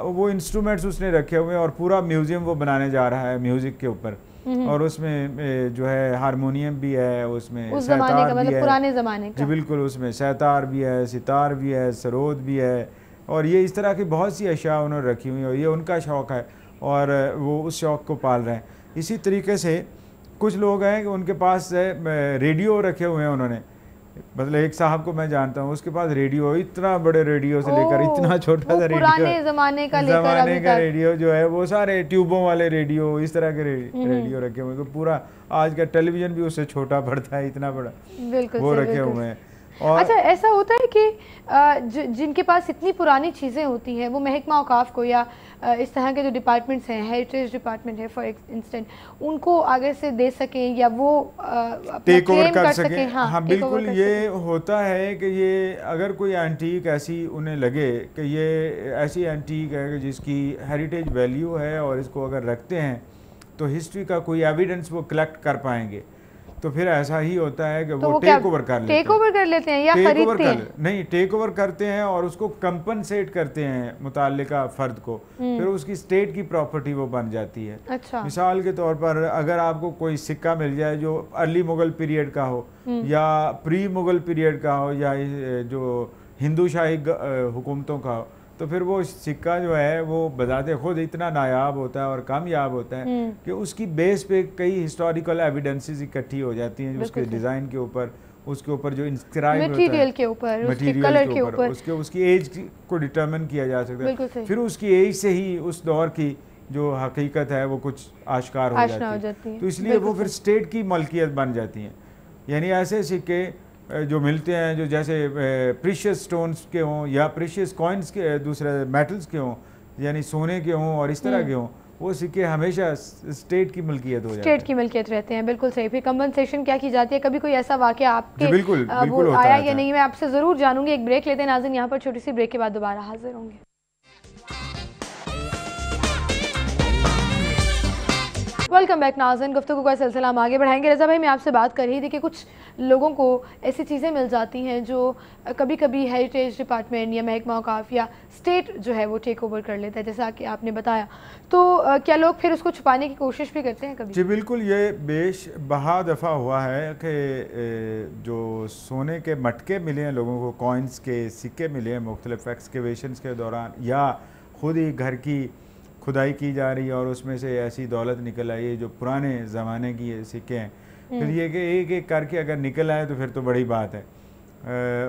वो इंस्ट्रूमेंट्स उसने रखे हुए हैं, और पूरा म्यूज़ियम वो बनाने जा रहा है म्यूज़िक के ऊपर, और उसमें जो है हारमोनियम भी है, उसमें उस ज़माने का, मतलब पुराने ज़माने का। जी बिल्कुल, उसमें सैतार भी है, सितार भी है, सरोद भी है, और ये इस तरह की बहुत सी अशिया उन्होंने रखी हुई है, और ये उनका शौक़ है और वो उस शौक़ को पाल रहे हैं। इसी तरीके से कुछ लोग हैं कि उनके पास रेडियो रखे हुए हैं उन्होंने, मतलब एक साहब को मैं जानता हूँ, उसके पास रेडियो, इतना बड़े रेडियो से लेकर इतना छोटा सा रेडियो, पुराने ज़माने का रेडियो जो है वो सारे ट्यूबों वाले रेडियो, इस तरह के रेडियो रखे हुए हैं। पूरा आज का टेलीविज़न भी उससे छोटा पड़ता है, इतना बड़ा वो रखे हुए हैं। अच्छा, ऐसा होता है कि जिनके पास इतनी पुरानी चीज़ें होती हैं वो महकमा औकाफ को या इस तरह के जो डिपार्टमेंट्स हैं, हेरिटेज डिपार्टमेंट है फॉर इंस्टेंट, उनको आगे से दे सकें या वो टेक ओवर कर सकें? हाँ, बिल्कुल। ये होता है कि ये अगर कोई एंटीक ऐसी उन्हें लगे कि ये ऐसी एंटीक है कि जिसकी हेरिटेज वैल्यू है और इसको अगर रखते हैं तो हिस्ट्री का कोई एविडेंस वो कलेक्ट कर पाएंगे, तो फिर ऐसा ही होता है कि वो टेक ओवर कर लेते हैं या खरीदते हैं? नहीं, टेक ओवर करते हैं और उसको कंपनसेट करते हैं मुताल्लिका फर्द को, फिर उसकी स्टेट की प्रॉपर्टी वो बन जाती है। अच्छा। मिसाल के तौर पर अगर आपको कोई सिक्का मिल जाए जो अर्ली मुगल पीरियड का हो या प्री मुगल पीरियड का हो या जो हिंदू शाही हुकूमतों का हो, तो फिर वो सिक्का जो है वो बजाते खुद इतना नायाब होता है और कामयाब होता है कि उसकी बेस पे कई हिस्टोरिकल एविडेंसेस इकट्ठी हो जाती हैं, उसके डिज़ाइन के ऊपर, उसके ऊपर जो इंस्क्राइब होता है, मटेरियल के ऊपर, उसके कलर के ऊपर, उसकी एज को डिटरमिन किया जा सकता है। फिर उसकी एज से ही उस दौर की जो हकीकत है वो कुछ आश्कार हो जाती है। तो इसलिए वो फिर स्टेट की मलकियत बन जाती हैं। यानी ऐसे सिक्के जो मिलते हैं जो जैसे प्रीशियस स्टोन्स के हों या प्रीशियस कॉइन्स के, दूसरे मेटल्स के हों, यानी सोने के हों और इस तरह के हों, वो सिक्के हमेशा स्टेट की मलकियत हो जाती है, स्टेट की मलकियत रहते हैं। बिल्कुल सही। फिर कंपनसेशन क्या की जाती है? कभी कोई ऐसा वाकया आपके बिल्कुल वो आया या नहीं, मैं आपसे ज़रूर जानूंगी। एक ब्रेक लेते हैं नाज़रीन, यहाँ पर छोटी सी ब्रेक के बाद दोबारा हाजिर होंगे। वेलकम बैक नाज़रीन, गुफ्तगू का सिलसिला हम आगे बढ़ाएंगे। रज़ा भाई, मैं आपसे बात कर रही थी कि कुछ लोगों को ऐसी चीज़ें मिल जाती हैं जो कभी कभी हेरिटेज डिपार्टमेंट या महकमा औकाफ या स्टेट जो है वो टेक ओवर कर लेता है, जैसा कि आपने बताया। तो क्या लोग फिर उसको छुपाने की कोशिश भी करते हैं कभी? जी बिल्कुल, ये बेशबहा दफ़ा हुआ है कि जो सोने के मटके मिले हैं लोगों को, कॉइन्स के सिक्के मिले हैं मुख्तलिफ एक्सकेवेशंस के दौरान, या खुद ही घर की खुदाई की जा रही है और उसमें से ऐसी दौलत निकल आई है जो पुराने ज़माने की सिक्के हैं। फिर ये कि एक एक करके अगर निकल आए तो फिर तो बड़ी बात है,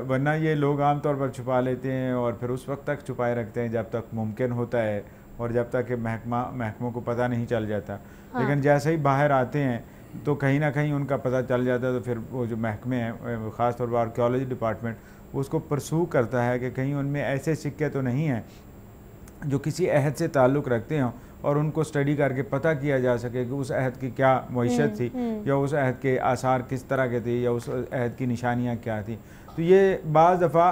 वरना ये लोग आम तौर पर छुपा लेते हैं और फिर उस वक्त तक छुपाए रखते हैं जब तक मुमकिन होता है और जब तक कि महकमों को पता नहीं चल जाता। लेकिन जैसे ही बाहर आते हैं तो कहीं ना कहीं उनका पता चल जाता है, तो फिर वो जो महकमे हैं, ख़ास तौर पर आर्कियोलॉजी डिपार्टमेंट, उसको परसू करता है कि कहीं उनमें ऐसे सिक्के तो नहीं हैं जो किसी अहद से ताल्लुक़ रखते हों और उनको स्टडी करके पता किया जा सके कि उस अहद की क्या मईशत थी या उस अहद के आसार किस तरह के थे या उस अहद की निशानियाँ क्या थी। तो ये बाज़ दफ़ा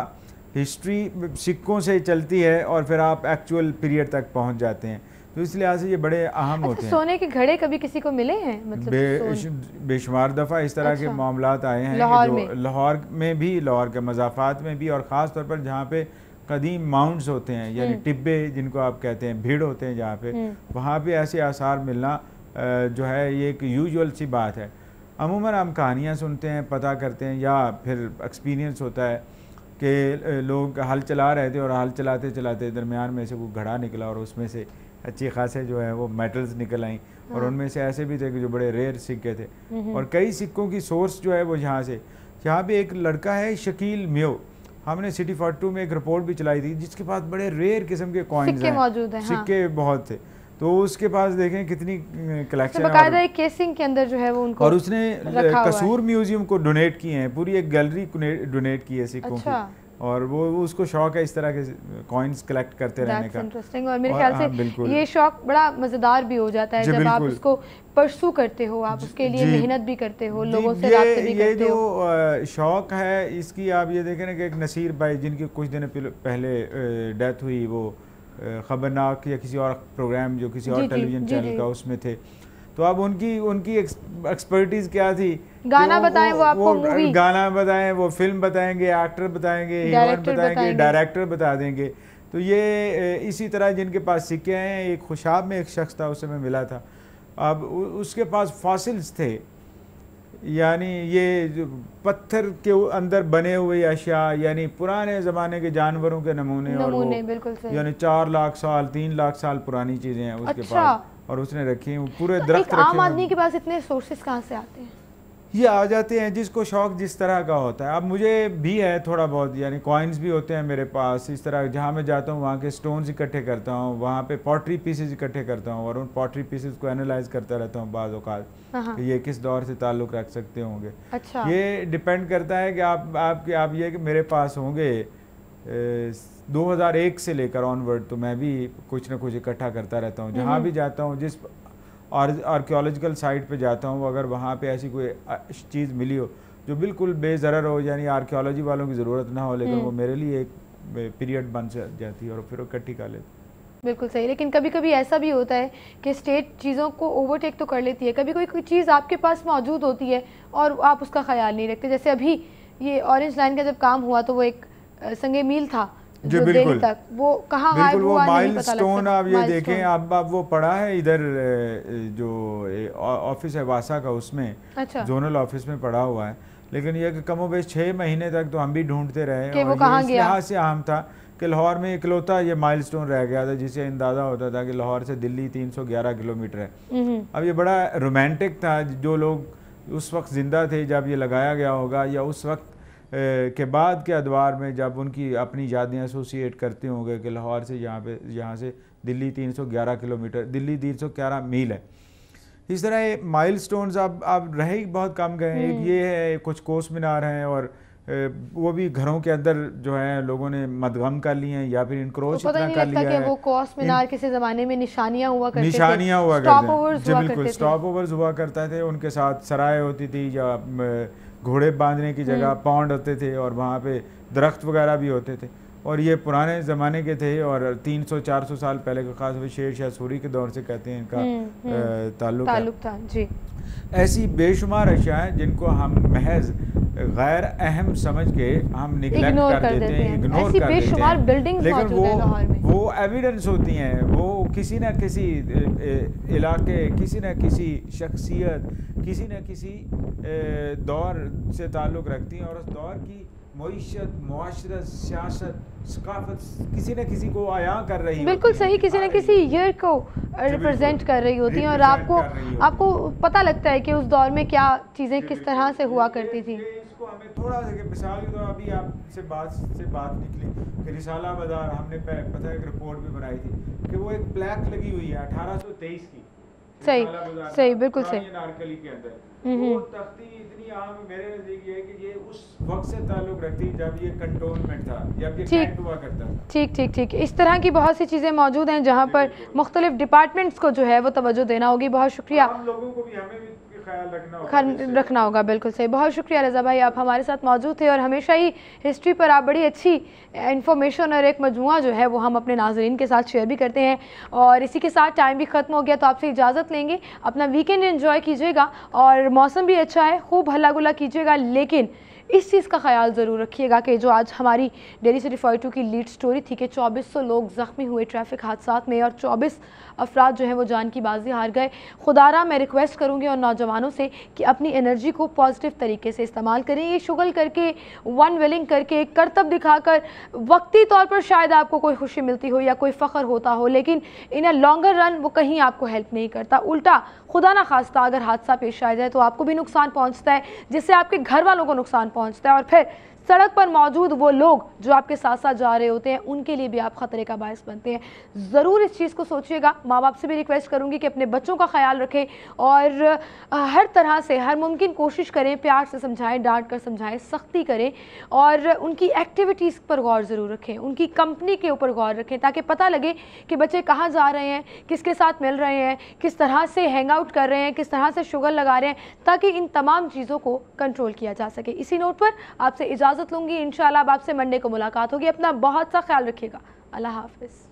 हिस्ट्री सिक्कों से चलती है और फिर आप एक्चुअल पीरियड तक पहुँच जाते हैं, तो इस लिहाज से ये बड़े अहम होते हैं। सोने के घड़े कभी किसी को मिले हैं? मतलब बेशुमार दफ़ा इस तरह के मामलात आए हैं जो लाहौर में भी, लाहौर के मज़ाफ़ात में भी, और ख़ास तौर पर जहाँ पे कदीम माउंट्स होते हैं यानी टिब्बे जिनको आप कहते हैं, भीड़ होते हैं जहाँ पे, वहाँ पे ऐसे आसार मिलना जो है ये एक यूजुअल सी बात है। अमूमन हम कहानियाँ सुनते हैं, पता करते हैं, या फिर एक्सपीरियंस होता है कि लोग हल चला रहे थे और हल चलाते चलाते दरमियान में से वो घड़ा निकला और उसमें से अच्छी खासे जो है वो मेटल्स निकल आई, और उनमें से ऐसे भी थे कि जो बड़े रेयर सिक्के थे। और कई सिक्कों की सोर्स जो है वो यहाँ पे एक लड़का है शकील म्यो, हमने सिटी 42 में एक रिपोर्ट भी चलाई थी जिसके पास बड़े रेयर किस्म के कॉइन्स मौजूद हैं, सिक्के बहुत थे। तो उसके पास देखें कितनी कलेक्शन है, बाकायदा एक केसिंग के अंदर जो है वो उनको, और उसने कसूर म्यूजियम को डोनेट किए हैं, पूरी एक गैलरी डोनेट की है सिक्कों की, और वो उसको शौक है इस तरह के कॉइन्स कलेक्ट करते रहने का। इंटरेस्टिंग। और मेरे ख्याल से ये शौक बड़ा मज़ेदार भी हो जाता है जब आप उसको परसू करते हो, आप उसके लिए मेहनत भी करते हो, लोगों से राब्ते भी करते हो। ये जो शौक है इसकी आप ये देखें ना कि एक नसीर भाई जिनकी कुछ दिन पहले डेथ हुई, वो खबरनाक या किसी और प्रोग्राम जो किसी और टेलीविजन चैनल का उसमें थे, तो अब उनकी एक्सपर्टीज क्या थी, गाना बताएं वो आपको, मूवी गाना बताएं, वो फिल्म बताएंगे, एक्टर बताएंगे, हीरोइन बताएंगे, डायरेक्टर बता देंगे। तो ये इसी तरह जिनके पास सिक्के हैं, एक खुशाब में एक शख्स था उस समय मिला था, अब उसके पास फॉसिल्स थे, यानी ये जो पत्थर के अंदर बने हुए अशिया, यानी पुराने ज़माने के जानवरों के नमूने और वो यानी 4 लाख साल 3 लाख साल पुरानी चीज़ें हैं उसके पास, और उसने रखी हैं पूरे दरख्त रखे। आम आदमी के पास इतने सोर्सेज कहाँ से आते हैं? ये आ जाते हैं जिसको शौक़ जिस तरह का होता है। अब मुझे भी है थोड़ा बहुत, यानी कॉइन्स भी होते हैं मेरे पास इस तरह। जहाँ मैं जाता हूँ वहाँ के स्टोन्स इकट्ठे करता हूँ, वहाँ पे पॉटरी पीसेस इकट्ठे करता हूँ और उन पॉटरी पीसेस को एनालाइज करता रहता हूँ बाज़ औक़ात कि ये किस दौर से ताल्लुक़ रख सकते होंगे। अच्छा। ये डिपेंड करता है कि आप ये कि मेरे पास होंगे 2001 से लेकर ऑनवर्ड तो मैं भी कुछ ना कुछ इकट्ठा करता रहता हूँ। जहाँ भी जाता हूँ, जिस आर्कियोलॉजिकल साइट पे जाता हूँ, अगर वहाँ पे ऐसी कोई चीज़ मिली हो जो बिल्कुल बेज़रर हो, यानी आर्कियोलॉजी वालों की ज़रूरत ना हो, लेकिन वो मेरे लिए एक पीरियड बन जाती है और फिर वो इकट्ठी कर लेते। बिल्कुल सही। लेकिन कभी कभी ऐसा भी होता है कि स्टेट चीज़ों को ओवरटेक तो कर लेती है, कभी कोई चीज़ आपके पास मौजूद होती है और आप उसका ख्याल नहीं रखते। जैसे अभी ये ऑरेंज लाइन का जब काम हुआ तो वो एक संगे मील था जो दिल्ली तक, वो कहाँ गायब हुआ नहीं पता लगता। माइलस्टोन आप ये देखें, अब वो पड़ा है इधर जो ऑफिस है वासा का, उसमें अच्छा। जोनल ऑफिस में पड़ा हुआ है। लेकिन ये कि कमोबेश 6 महीने तक तो हम भी ढूंढते रहे कि वो कहाँ गया। यहाँ से अहम था कि लाहौर में इकलौता ये माइलस्टोन रह गया था जिसे अंदाज़ा होता था कि लाहौर से दिल्ली 311 किलोमीटर है। अब ये बड़ा रोमांटिक था, जो लोग उस वक्त ज़िंदा थे जब ये लगाया गया होगा, या उस वक्त के बाद के अदवार में जब उनकी अपनी यादें एसोसिएट करते होंगे कि लाहौर से यहाँ से दिल्ली 311 किलोमीटर, दिल्ली 311 मील है। इस तरह ये माइलस्टोन्स अब रह ही बहुत कम गए हैं। एक ये है, कुछ कोस मीनार हैं और वो भी घरों के अंदर जो है लोगों ने मदगम कर लिए हैं या फिर इनक्रोच इतना कर लिया है। वो कोस मीनार किसी ज़माने में निशानियाँ हुआ करते थे, निशानियाँ हुआ करते थे, बिल्कुल स्टॉप ओवर्स हुआ करता थे, उनके साथ सराय होती थी या घोड़े बांधने की जगह पौंड होते थे और वहाँ पे दरख्त वगैरह भी होते थे। और ये पुराने ज़माने के थे और 300-400 साल पहले का, खास शेर शाह सूरी के दौर से कहते हैं इनका ताल्लुक था जी। ऐसी बेशुमार अशिया हैं जिनको हम महज गैर अहम समझ के हम निगलेक्ट कर देते हैं, इग्नोर कर देते हैं, लेकिन वो एविडेंस होती हैं, वो किसी न किसी इलाके, किसी न किसी शख्सियत, किसी न किसी दौर से ताल्लुक़ रखती हैं और उस दौर की मईशत, मुआशरत, सियासत, सकाफत किसी न किसी को आया कर रही है। बिल्कुल सही, किसी न किसी ईयर को रिप्रेजेंट कर रही होती हैं और आपको पता लगता है कि उस दौर में क्या चीज़ें किस तरह से हुआ करती थी। इसको हमें थोड़ा सा मिसाल के तो अभी आपसे बात निकली कि रिसाला बाजार हमने पता है एक रिपोर्ट भी बनाई थी कि वो एक प्लेक लगी हुई है 1823 की। सही बिल्कुल सही। नारकली के अंदर वो तख्ती इतनी आम मेरे नज़दीक ये है कि ये उस वक्त से ताल्लुक़ रखती जब ये कंटोनमेंट था, जब ये कैंट हुआ करता था। ठीक। इस तरह की बहुत सी चीज़ें मौजूद हैं जहाँ पर मुख्तलिफ डिपार्टमेंट्स को जो है वो तवज्जो देना होगी। बहुत शुक्रिया। हम लोगों को भी, हमें भी ख्याल रखना होगा। बिल्कुल सही, बहुत शुक्रिया रज़ा भाई, आप हमारे साथ मौजूद थे और हमेशा ही हिस्ट्री पर आप बड़ी अच्छी इन्फॉर्मेशन और एक मजमुआ जो है वो हम अपने नाज़रीन के साथ शेयर भी करते हैं। और इसी के साथ टाइम भी ख़त्म हो गया तो आपसे इजाज़त लेंगे। अपना वीकेंड एंजॉय कीजिएगा और मौसम भी अच्छा है, खूब हल्ला गुल्ला कीजिएगा, लेकिन इस चीज़ का ख्याल ज़रूर रखिएगा कि जो आज हमारी डेली सिटी 42 की लीड स्टोरी थी कि 2400 लोग ज़ख्मी हुए ट्रैफिक हादसात में और 24 अफराद जो हैं वो जान की बाजी हार गए। खुदारा मैं रिक्वेस्ट करूँगी और नौजवानों से कि अपनी एनर्जी को पॉजिटिव तरीके से इस्तेमाल करें। ये शुगल करके, वन विलिंग करके, करतब दिखाकर वक्ती तौर पर शायद आपको कोई खुशी मिलती हो या कोई फ़ख्र होता हो, लेकिन इन अ लॉन्गर रन वो कहीं आपको हेल्प नहीं करता। उल्टा खुदा ना खास्ता अगर हादसा पेश आ जाए तो आपको भी नुकसान पहुँचता है, जिससे आपके घर वालों को नुकसान पहुँचता है और फिर सड़क पर मौजूद वो लोग जो आपके साथ साथ जा रहे होते हैं उनके लिए भी आप ख़तरे का बायस बनते हैं। ज़रूर इस चीज़ को सोचिएगा। माँ बाप से भी रिक्वेस्ट करूँगी कि अपने बच्चों का ख्याल रखें और हर तरह से हर मुमकिन कोशिश करें, प्यार से समझाएं, डांट कर समझाएं, सख्ती करें और उनकी एक्टिविटीज़ पर गौर ज़रूर रखें, उनकी कंपनी के ऊपर गौर रखें ताकि पता लगे कि बच्चे कहाँ जा रहे हैं, किसके साथ मिल रहे हैं, किस तरह से हैंग आउट कर रहे हैं, किस तरह से शुगर लगा रहे हैं, ताकि इन तमाम चीज़ों को कंट्रोल किया जा सके। इसी नोट पर आपसे इजाज़त लूँगी। इंशाल्लाह अब आपसे मंडे को मुलाकात होगी। अपना बहुत सा ख्याल रखिएगा। अल्लाह हाफ़िज़।